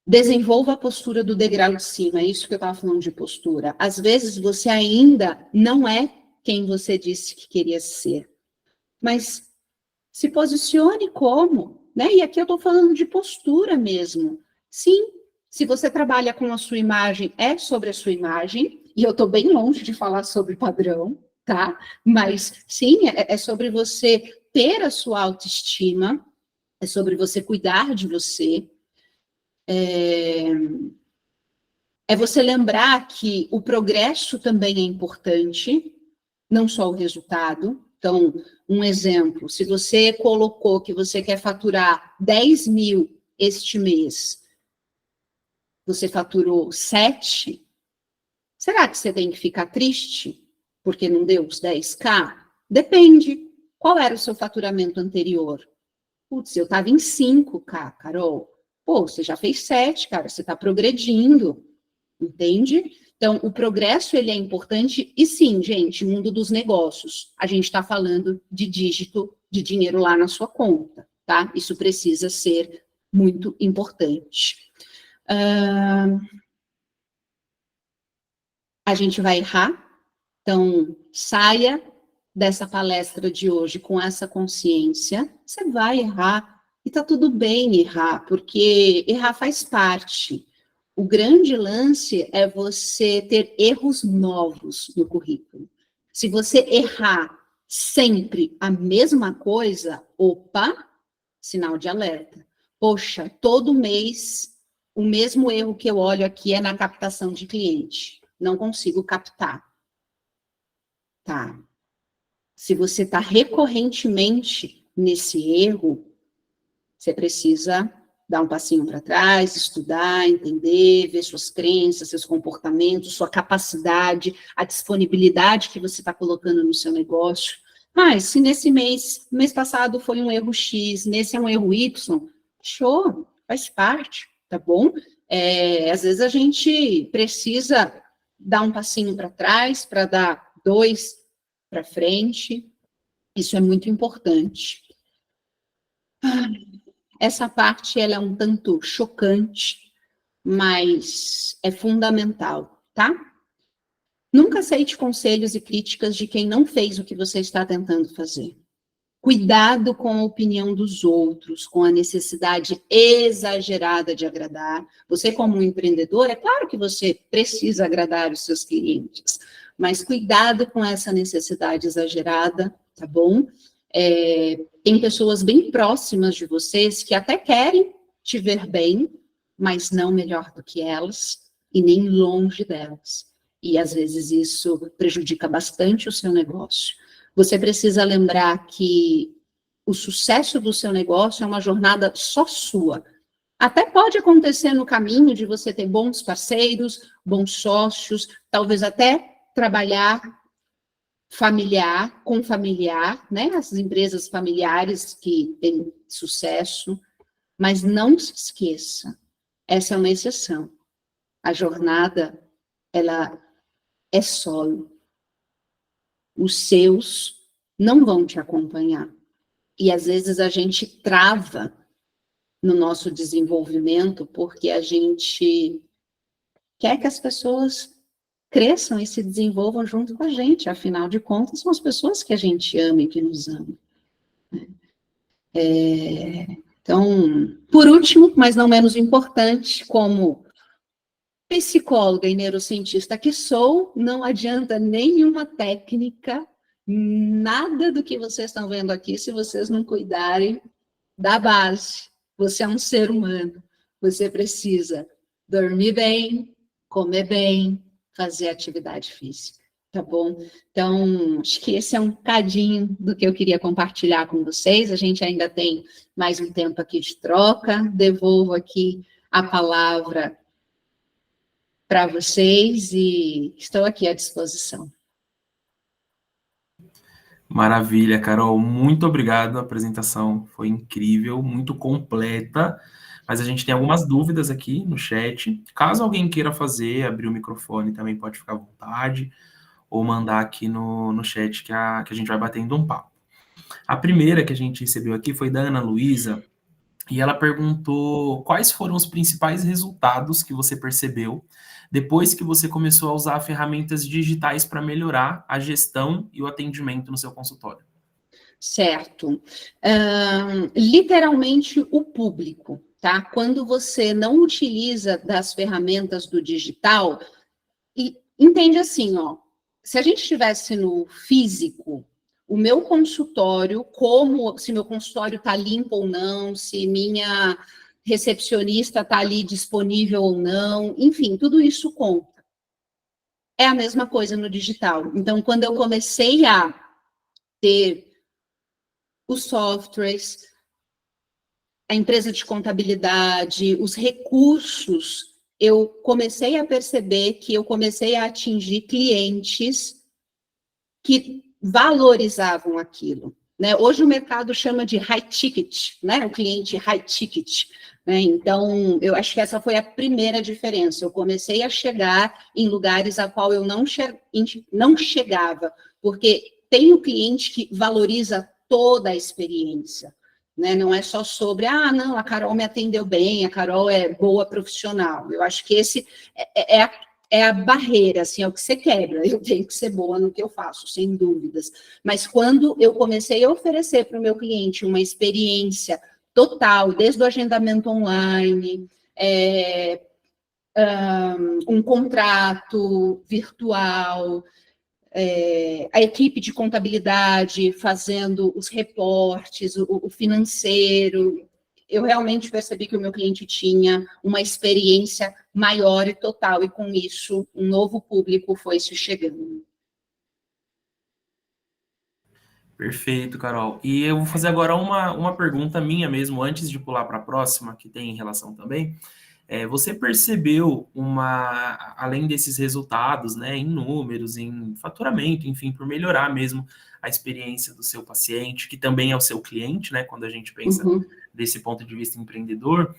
Desenvolva a postura do degrau de cima, é isso que eu estava falando de postura. Às vezes você ainda não é quem você disse que queria ser, mas se posicione como, né? E aqui eu estou falando de postura mesmo. Sim, se você trabalha com a sua imagem, é sobre a sua imagem, e eu estou bem longe de falar sobre padrão, tá? Mas sim, é sobre você ter a sua autoestima, é sobre você cuidar de você. É você lembrar que o progresso também é importante, não só o resultado. Então, um exemplo, se você colocou que você quer faturar 10 mil este mês, você faturou 7, será que você tem que ficar triste porque não deu os 10K? Depende. Qual era o seu faturamento anterior? Putz, eu estava em 5K, Carol. Pô, você já fez 7, cara, você está progredindo. Entende? Então, o progresso, ele é importante, e sim, gente, mundo dos negócios, a gente está falando de dígito de dinheiro lá na sua conta, tá? Isso precisa ser muito importante. A gente vai errar, então, saia dessa palestra de hoje com essa consciência, você vai errar, e tá tudo bem errar, porque errar faz parte. O grande lance é você ter erros novos no currículo. Se você errar sempre a mesma coisa, opa, sinal de alerta. Poxa, todo mês O mesmo erro que eu olho aqui é na captação de cliente. Não consigo captar. Tá. Se você está recorrentemente nesse erro, você precisa dar um passinho para trás, estudar, entender, ver suas crenças, seus comportamentos, sua capacidade, a disponibilidade que você está colocando no seu negócio. Mas se nesse mês passado foi um erro X, nesse é um erro Y, show, faz parte, tá bom? Às vezes a gente precisa dar um passinho para trás, para dar 2 para frente. Isso é muito importante. Essa parte ela é um tanto chocante, mas é fundamental, tá? Nunca aceite conselhos e críticas de quem não fez o que você está tentando fazer. Cuidado com a opinião dos outros, com a necessidade exagerada de agradar. Você, como um empreendedor, é claro que você precisa agradar os seus clientes, mas cuidado com essa necessidade exagerada, tá bom? Tem pessoas bem próximas de vocês que até querem te ver bem, mas não melhor do que elas e nem longe delas. E às vezes isso prejudica bastante o seu negócio. Você precisa lembrar que o sucesso do seu negócio é uma jornada só sua. Até pode acontecer no caminho de você ter bons parceiros, bons sócios, talvez até trabalhar com familiar, né? As empresas familiares que têm sucesso, mas não se esqueça, essa é uma exceção. A jornada, ela é solo. Os seus não vão te acompanhar. E às vezes a gente trava no nosso desenvolvimento porque a gente quer que as pessoas cresçam e se desenvolvam junto com a gente. Afinal de contas, são as pessoas que a gente ama e que nos amam. Então, por último, mas não menos importante, como psicóloga e neurocientista que sou, não adianta nenhuma técnica, nada do que vocês estão vendo aqui, se vocês não cuidarem da base. Você é um ser humano, você precisa dormir bem, comer bem, fazer atividade física, tá bom? Então, acho que esse é um bocadinho do que eu queria compartilhar com vocês. A gente ainda tem mais um tempo aqui de troca. Devolvo aqui a palavra para vocês e estou aqui à disposição. Maravilha, Carol. Muito obrigado. A apresentação foi incrível, muito completa. Mas a gente tem algumas dúvidas aqui no chat. Caso alguém queira fazer, abrir o microfone, também pode ficar à vontade, ou mandar aqui no chat que a gente vai batendo um papo. A primeira que a gente recebeu aqui foi da Ana Luísa, e ela perguntou quais foram os principais resultados que você percebeu depois que você começou a usar ferramentas digitais para melhorar a gestão e o atendimento no seu consultório. Certo. Literalmente o público, tá? Quando você não utiliza das ferramentas do digital, e entende assim, ó, se a gente estivesse no físico, o meu consultório, se meu consultório está limpo ou não, se minha recepcionista está ali disponível ou não, enfim, tudo isso conta. É a mesma coisa no digital. Então, quando eu comecei a ter os softwares, a empresa de contabilidade, os recursos, eu comecei a perceber que eu comecei a atingir clientes que valorizavam aquilo, né? Hoje o mercado chama de high ticket, né? O cliente high ticket, né? Então, eu acho que essa foi a primeira diferença. Eu comecei a chegar em lugares a qual eu não chegava, porque tem o cliente que valoriza toda a experiência, né? Não é só sobre, não, a Carol me atendeu bem, a Carol é boa profissional. Eu acho que esse é a barreira, assim, é o que você quebra. Eu tenho que ser boa no que eu faço, sem dúvidas. Mas quando eu comecei a oferecer para o meu cliente uma experiência total, desde o agendamento online, um contrato virtual, a equipe de contabilidade fazendo os reportes, o financeiro, eu realmente percebi que o meu cliente tinha uma experiência maior e total, e com isso, um novo público foi se chegando. Perfeito, Carol. E eu vou fazer agora uma pergunta minha mesmo, antes de pular para a próxima, que tem relação também. Você percebeu além desses resultados, né, em números, em faturamento, enfim, por melhorar mesmo a experiência do seu paciente, que também é o seu cliente, né, quando a gente pensa desse ponto de vista empreendedor,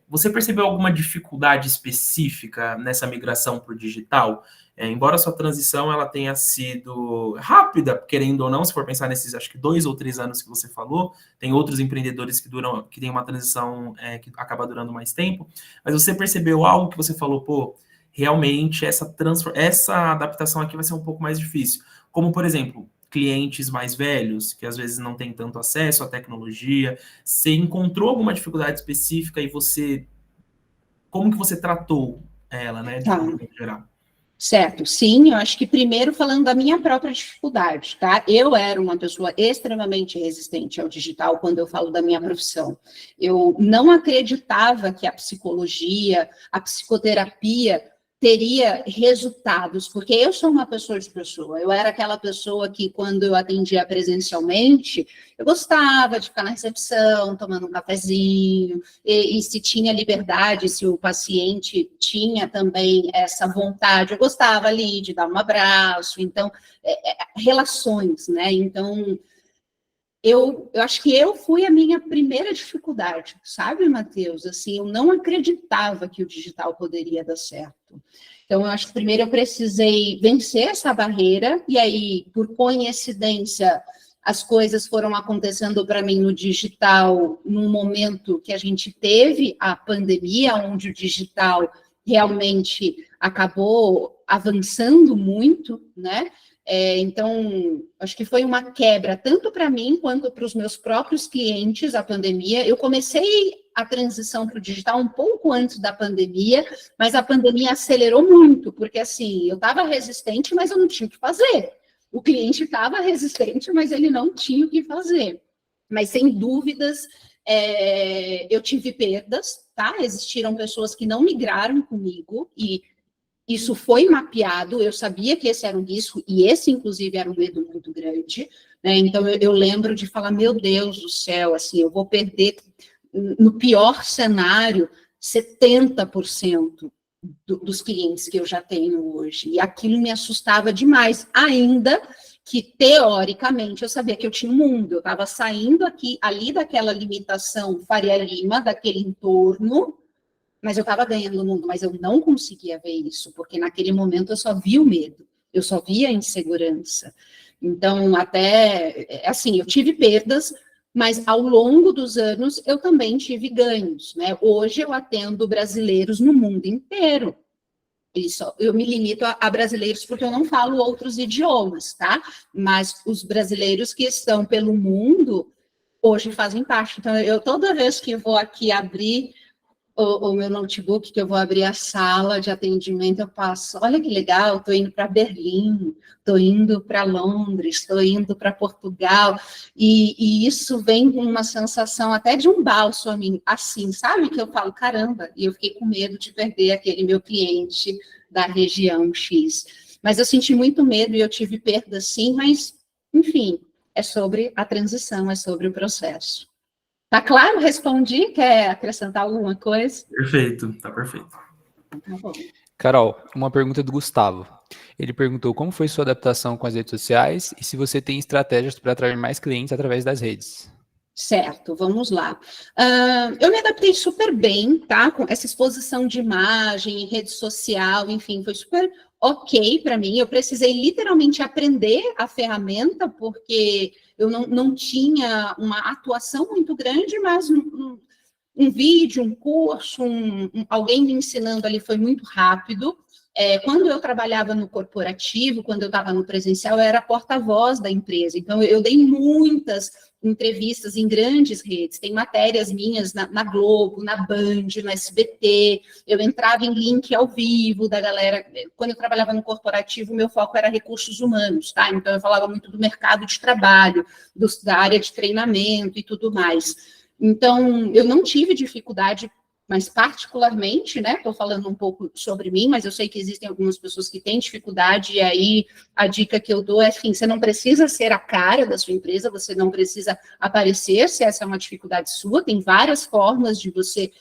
você percebeu alguma dificuldade específica nessa migração para o digital? Embora a sua transição ela tenha sido rápida, querendo ou não, se for pensar nesses, acho que 2 ou 3 anos que você falou, tem outros empreendedores que têm uma transição que acaba durando mais tempo, mas você percebeu algo que você falou, pô, realmente essa adaptação aqui vai ser um pouco mais difícil. Como, por exemplo, clientes mais velhos, que às vezes não têm tanto acesso à tecnologia, você encontrou alguma dificuldade específica e como que você tratou ela, né, de forma geral? Certo, sim, eu acho que primeiro falando da minha própria dificuldade, tá? Eu era uma pessoa extremamente resistente ao digital quando eu falo da minha profissão. Eu não acreditava que a psicologia, a psicoterapia teria resultados, porque eu sou uma pessoa de pessoa. Eu era aquela pessoa que, quando eu atendia presencialmente, eu gostava de ficar na recepção, tomando um cafezinho, e se tinha liberdade, se o paciente tinha também essa vontade, eu gostava ali de dar um abraço, então, relações, né? Então, eu acho que eu fui a minha primeira dificuldade, sabe, Matheus? Assim, eu não acreditava que o digital poderia dar certo. Então, eu acho que primeiro eu precisei vencer essa barreira, e aí, por coincidência, as coisas foram acontecendo para mim no digital num momento que a gente teve a pandemia, onde o digital realmente acabou avançando muito, né? Então, acho que foi uma quebra, tanto para mim quanto para os meus próprios clientes, a pandemia. Eu comecei a transição para o digital um pouco antes da pandemia, mas a pandemia acelerou muito, porque assim, eu estava resistente, mas eu não tinha o que fazer. O cliente estava resistente, mas ele não tinha o que fazer. Mas, sem dúvidas, eu tive perdas, tá? Existiram pessoas que não migraram comigo, e isso foi mapeado, eu sabia que esse era um risco, e esse, inclusive, era um medo muito grande, né? Então, eu lembro de falar, meu Deus do céu, assim, eu vou perder, no pior cenário, 70% dos clientes que eu já tenho hoje, e aquilo me assustava demais, ainda que, teoricamente, eu sabia que eu tinha um mundo, eu estava saindo ali daquela limitação Faria Lima, daquele entorno, mas eu estava ganhando o mundo, mas eu não conseguia ver isso, porque naquele momento eu só via o medo, eu só via a insegurança. Então, até, assim, eu tive perdas, mas ao longo dos anos eu também tive ganhos, né? Hoje eu atendo brasileiros no mundo inteiro. Isso, eu me limito a brasileiros porque eu não falo outros idiomas, tá? Mas os brasileiros que estão pelo mundo hoje fazem parte. Então, eu toda vez que vou aqui abrir o meu notebook, que eu vou abrir a sala de atendimento, eu passo, olha que legal, estou indo para Berlim, estou indo para Londres, estou indo para Portugal, e isso vem com uma sensação até de um balso a mim, assim, sabe? Que eu falo, caramba, e eu fiquei com medo de perder aquele meu cliente da região X. Mas eu senti muito medo e eu tive perda sim, mas, enfim, é sobre a transição, é sobre o processo. Tá claro? Respondi? Quer acrescentar alguma coisa? Perfeito, tá perfeito. Tá bom. Carol, uma pergunta do Gustavo. Ele perguntou como foi sua adaptação com as redes sociais e se você tem estratégias para atrair mais clientes através das redes. Certo, vamos lá. Eu me adaptei super bem, tá? Com essa exposição de imagem, rede social, enfim, foi super ok para mim. Eu precisei literalmente aprender a ferramenta, porque eu não tinha uma atuação muito grande, mas um vídeo, um curso, alguém me ensinando ali foi muito rápido. Quando eu trabalhava no corporativo, quando eu estava no presencial, eu era porta-voz da empresa. Então, eu dei muitas entrevistas em grandes redes. Tem matérias minhas na Globo, na Band, no SBT. Eu entrava em link ao vivo da galera. Quando eu trabalhava no corporativo, meu foco era recursos humanos, tá? Então, eu falava muito do mercado de trabalho, da área de treinamento e tudo mais. Então, eu não tive dificuldade, mas particularmente, né, estou falando um pouco sobre mim, mas eu sei que existem algumas pessoas que têm dificuldade, e aí a dica que eu dou é, enfim, você não precisa ser a cara da sua empresa, você não precisa aparecer, se essa é uma dificuldade sua, tem várias formas de você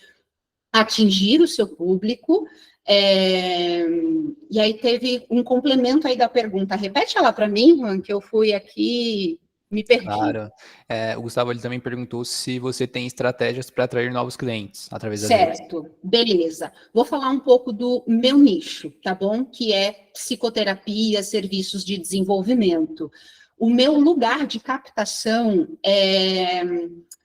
atingir o seu público. E aí teve um complemento aí da pergunta, repete ela para mim, Juan, que eu fui aqui, me perdi. Claro. O Gustavo ele também perguntou se você tem estratégias para atrair novos clientes através das redes. Certo, beleza. Vou falar um pouco do meu nicho, tá bom? Que é psicoterapia, serviços de desenvolvimento. O meu lugar de captação é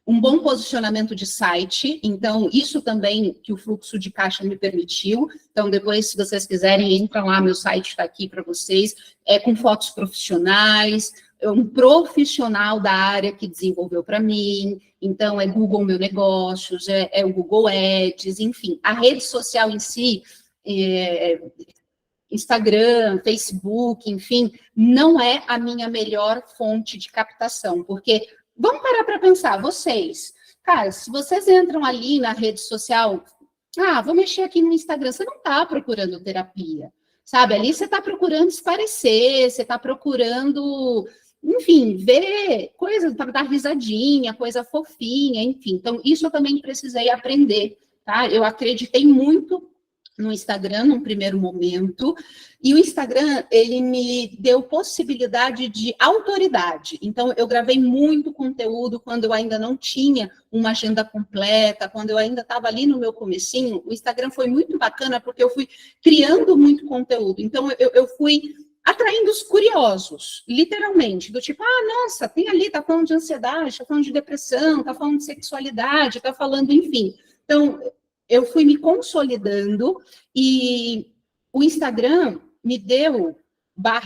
um bom posicionamento de site, então isso também que o fluxo de caixa me permitiu. Então depois, se vocês quiserem, entram lá, meu site está aqui para vocês, com fotos profissionais, um profissional da área que desenvolveu para mim, então é Google Meu Negócios, é o Google Ads, enfim, a rede social em si, Instagram, Facebook, enfim, não é a minha melhor fonte de captação, porque, vamos parar para pensar, vocês, cara, se vocês entram ali na rede social, vou mexer aqui no Instagram, você não está procurando terapia, sabe? Ali você está procurando se parecer, você está procurando, enfim, ver coisa para dar risadinha, coisa fofinha, enfim. Então, isso eu também precisei aprender, tá? Eu acreditei muito no Instagram, num primeiro momento, e o Instagram, ele me deu possibilidade de autoridade. Então, eu gravei muito conteúdo quando eu ainda não tinha uma agenda completa, quando eu ainda estava ali no meu comecinho. O Instagram foi muito bacana, porque eu fui criando muito conteúdo. Então, eu fui atraindo os curiosos, literalmente, do tipo, nossa, tem ali, tá falando de ansiedade, tá falando de depressão, tá falando de sexualidade, tá falando, enfim. Então, eu fui me consolidando e o Instagram me deu,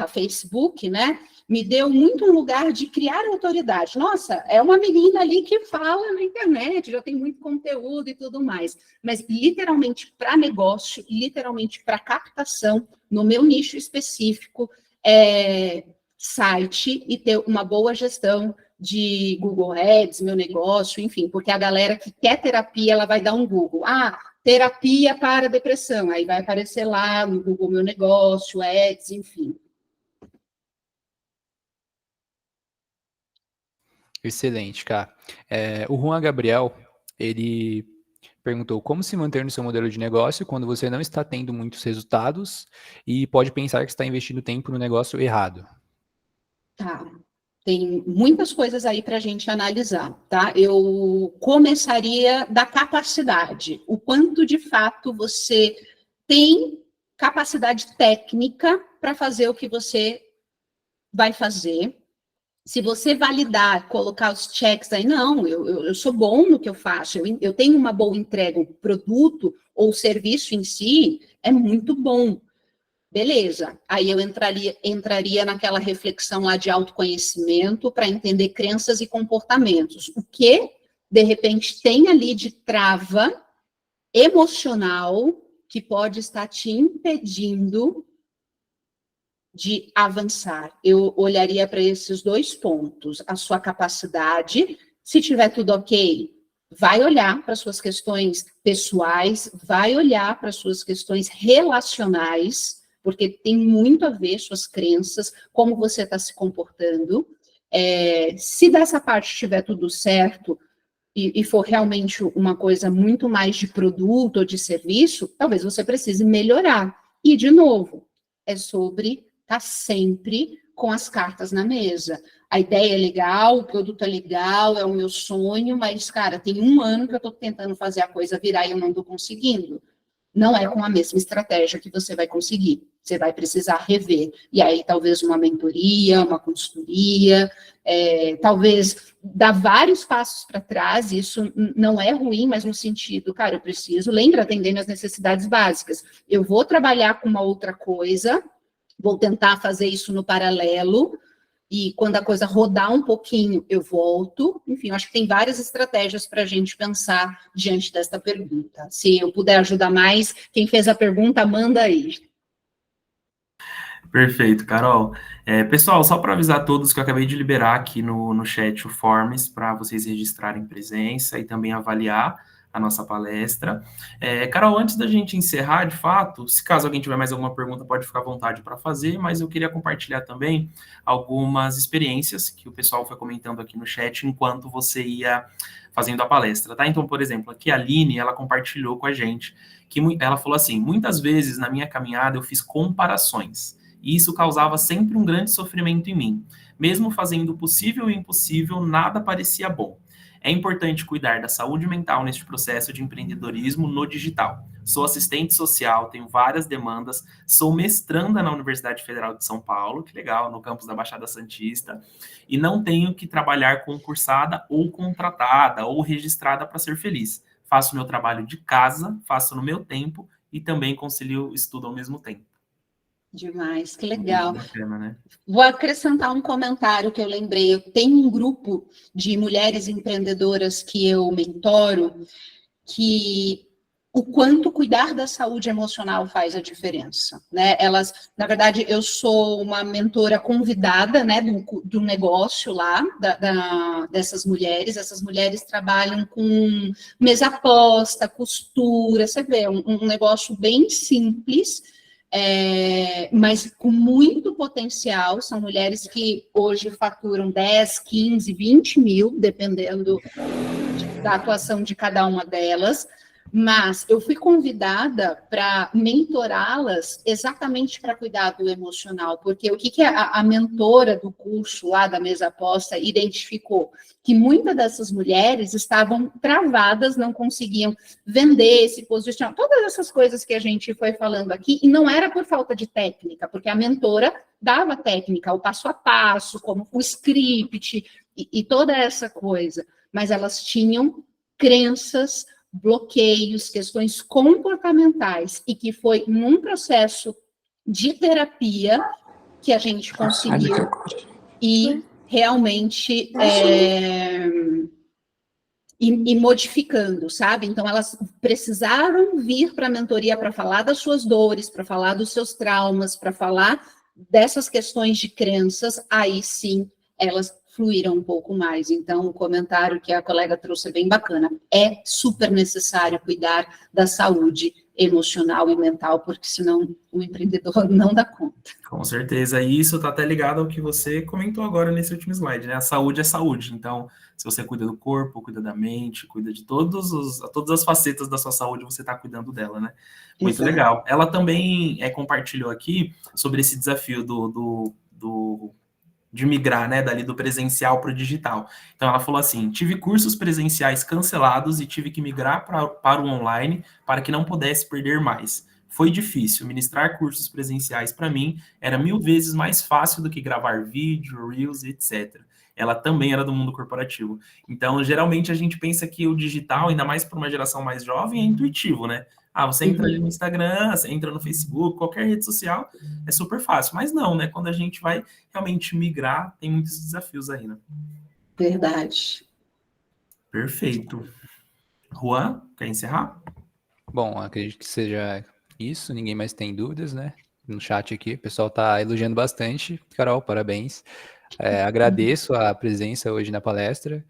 /Facebook, né, me deu muito um lugar de criar autoridade. Nossa, é uma menina ali que fala na internet, já tem muito conteúdo e tudo mais. Mas, literalmente, para negócio, literalmente para captação, no meu nicho específico, site e ter uma boa gestão de Google Ads, meu negócio, enfim, porque a galera que quer terapia, ela vai dar um Google. Terapia para depressão, aí vai aparecer lá no Google Meu Negócio, Ads, enfim. Excelente, cara. O Juan Gabriel, ele perguntou como se manter no seu modelo de negócio quando você não está tendo muitos resultados e pode pensar que está investindo tempo no negócio errado. Tá. Tem muitas coisas aí para a gente analisar, tá? Eu começaria da capacidade, o quanto de fato você tem capacidade técnica para fazer o que você vai fazer. Se você validar, colocar os checks aí, não, eu sou bom no que eu faço, eu tenho uma boa entrega, o produto ou o serviço em si é muito bom. Beleza, aí eu entraria naquela reflexão lá de autoconhecimento para entender crenças e comportamentos. O que, de repente, tem ali de trava emocional que pode estar te impedindo de avançar. Eu olharia para esses dois pontos. A sua capacidade, se tiver tudo ok, vai olhar para suas questões pessoais, vai olhar para suas questões relacionais, porque tem muito a ver suas crenças, como você está se comportando. Se dessa parte estiver tudo certo e for realmente uma coisa muito mais de produto ou de serviço, talvez você precise melhorar. E, de novo, é sobre estar sempre com as cartas na mesa. A ideia é legal, o produto é legal, é o meu sonho, mas, cara, tem 1 ano que eu estou tentando fazer a coisa virar e eu não estou conseguindo. Não é com a mesma estratégia que você vai conseguir. Você vai precisar rever. E aí, talvez uma mentoria, uma consultoria, talvez dar vários passos para trás. Isso não é ruim, mas no sentido, cara, eu preciso, lembra, atender minhas necessidades básicas. Eu vou trabalhar com uma outra coisa, vou tentar fazer isso no paralelo, e quando a coisa rodar um pouquinho, eu volto. Enfim, eu acho que tem várias estratégias para a gente pensar diante desta pergunta. Se eu puder ajudar mais, quem fez a pergunta, manda aí. Perfeito, Carol. Pessoal, só para avisar a todos que eu acabei de liberar aqui no chat o Forms para vocês registrarem presença e também avaliar a nossa palestra. Carol, antes da gente encerrar, de fato, se caso alguém tiver mais alguma pergunta, pode ficar à vontade para fazer, mas eu queria compartilhar também algumas experiências que o pessoal foi comentando aqui no chat enquanto você ia fazendo a palestra, tá? Então, por exemplo, aqui a Aline, ela compartilhou com a gente que ela falou assim, muitas vezes na minha caminhada eu fiz comparações, e isso causava sempre um grande sofrimento em mim. Mesmo fazendo o possível e o impossível, nada parecia bom. É importante cuidar da saúde mental neste processo de empreendedorismo no digital. Sou assistente social, tenho várias demandas, sou mestranda na Universidade Federal de São Paulo, que legal, no campus da Baixada Santista, e não tenho que trabalhar concursada ou contratada ou registrada para ser feliz. Faço meu trabalho de casa, faço no meu tempo e também concilio o estudo ao mesmo tempo. Demais, que legal. Bacana, né? Vou acrescentar um comentário que eu lembrei. Eu tenho um grupo de mulheres empreendedoras que eu mentoro, que o quanto cuidar da saúde emocional faz a diferença, né? Elas, na verdade, eu sou uma mentora convidada, né, do negócio lá, dessas mulheres. Essas mulheres trabalham com mesa posta, costura, você vê, um negócio bem simples, mas com muito potencial. São mulheres que hoje faturam 10, 15, 20 mil, dependendo da atuação de cada uma delas, mas eu fui convidada para mentorá-las exatamente para cuidar do emocional, porque o que a mentora do curso lá da mesa posta identificou? Que muitas dessas mulheres estavam travadas, não conseguiam vender, se posicionar, todas essas coisas que a gente foi falando aqui, e não era por falta de técnica, porque a mentora dava técnica, o passo a passo, como o script e toda essa coisa, mas elas tinham crenças, bloqueios, questões comportamentais, e que foi num processo de terapia que a gente conseguiu e realmente e modificando, sabe? Então, elas precisaram vir para a mentoria para falar das suas dores, para falar dos seus traumas, para falar dessas questões de crenças, aí sim, elas fluíram um pouco mais. Então, o comentário que a colega trouxe é bem bacana. É super necessário cuidar da saúde emocional e mental, porque senão o empreendedor não dá conta. Com certeza, e isso está até ligado ao que você comentou agora nesse último slide, né? A saúde é saúde, então, se você cuida do corpo, cuida da mente, cuida de todas as facetas da sua saúde, você está cuidando dela, né? Muito Exato. legal. Ela também compartilhou aqui sobre esse desafio de migrar, né, dali do presencial para o digital. Então, ela falou assim, tive cursos presenciais cancelados e tive que migrar para o online para que não pudesse perder mais. Foi difícil, ministrar cursos presenciais para mim era 1000 vezes mais fácil do que gravar vídeo, reels, etc. Ela também era do mundo corporativo. Então, geralmente a gente pensa que o digital, ainda mais para uma geração mais jovem, é intuitivo, né? Ah, você entra ali no Instagram, você entra no Facebook, qualquer rede social, é super fácil. Mas não, né? Quando a gente vai realmente migrar, tem muitos desafios aí, né? Verdade. Perfeito. Juan, quer encerrar? Bom, acredito que seja isso. Ninguém mais tem dúvidas, né? No chat aqui, o pessoal tá elogiando bastante. Carol, parabéns. Agradeço a presença hoje na palestra.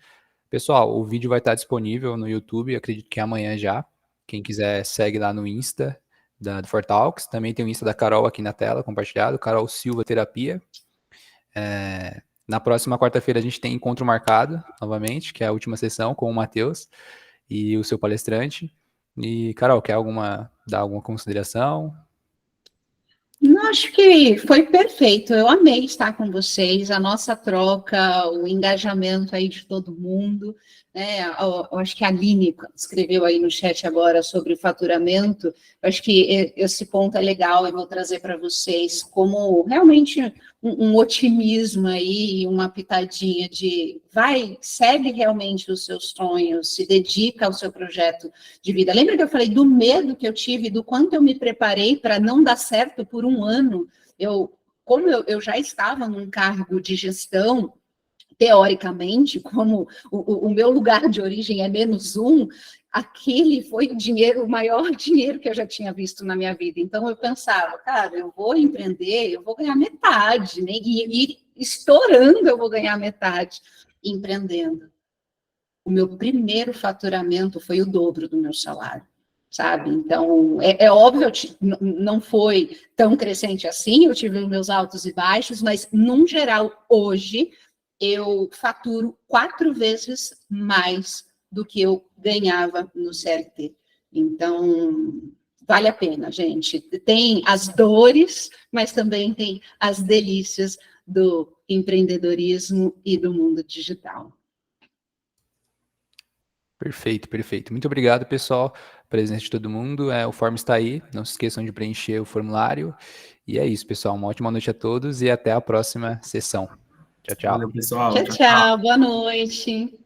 Pessoal, o vídeo vai estar disponível no YouTube, acredito que amanhã já. Quem quiser, segue lá no Insta do Fortalks. Também tem o Insta da Carol aqui na tela, compartilhado. Carol Silva Terapia. Na próxima quarta-feira a gente tem encontro marcado, novamente, que é a última sessão com o Matheus e o seu palestrante. E, Carol, quer dar alguma consideração? Não, acho que foi perfeito. Eu amei estar com vocês, a nossa troca, o engajamento aí de todo mundo, né? Eu acho que a Aline escreveu aí no chat agora sobre o faturamento. Eu acho que esse ponto é legal, eu vou trazer para vocês como realmente um otimismo aí, uma pitadinha de segue realmente os seus sonhos, se dedica ao seu projeto de vida. Lembra que eu falei do medo que eu tive, do quanto eu me preparei para não dar certo por um ano? Como eu já estava num cargo de gestão, teoricamente, como o meu lugar de origem é -1, aquele foi o maior dinheiro que eu já tinha visto na minha vida. Então, eu pensava, cara, eu vou empreender, eu vou ganhar metade, né? E estourando eu vou ganhar metade empreendendo. O meu primeiro faturamento foi o dobro do meu salário, sabe? Então, é óbvio, não foi tão crescente assim, eu tive meus altos e baixos, mas, num geral, hoje, eu faturo 4 vezes mais do que eu ganhava no CLT. Então, vale a pena, gente. Tem as dores, mas também tem as delícias do empreendedorismo e do mundo digital. Perfeito, perfeito. Muito obrigado, pessoal. Presença de todo mundo. O form está aí. Não se esqueçam de preencher o formulário. E é isso, pessoal. Uma ótima noite a todos e até a próxima sessão. Tchau, tchau. Valeu, pessoal. Tchau, tchau. Boa noite.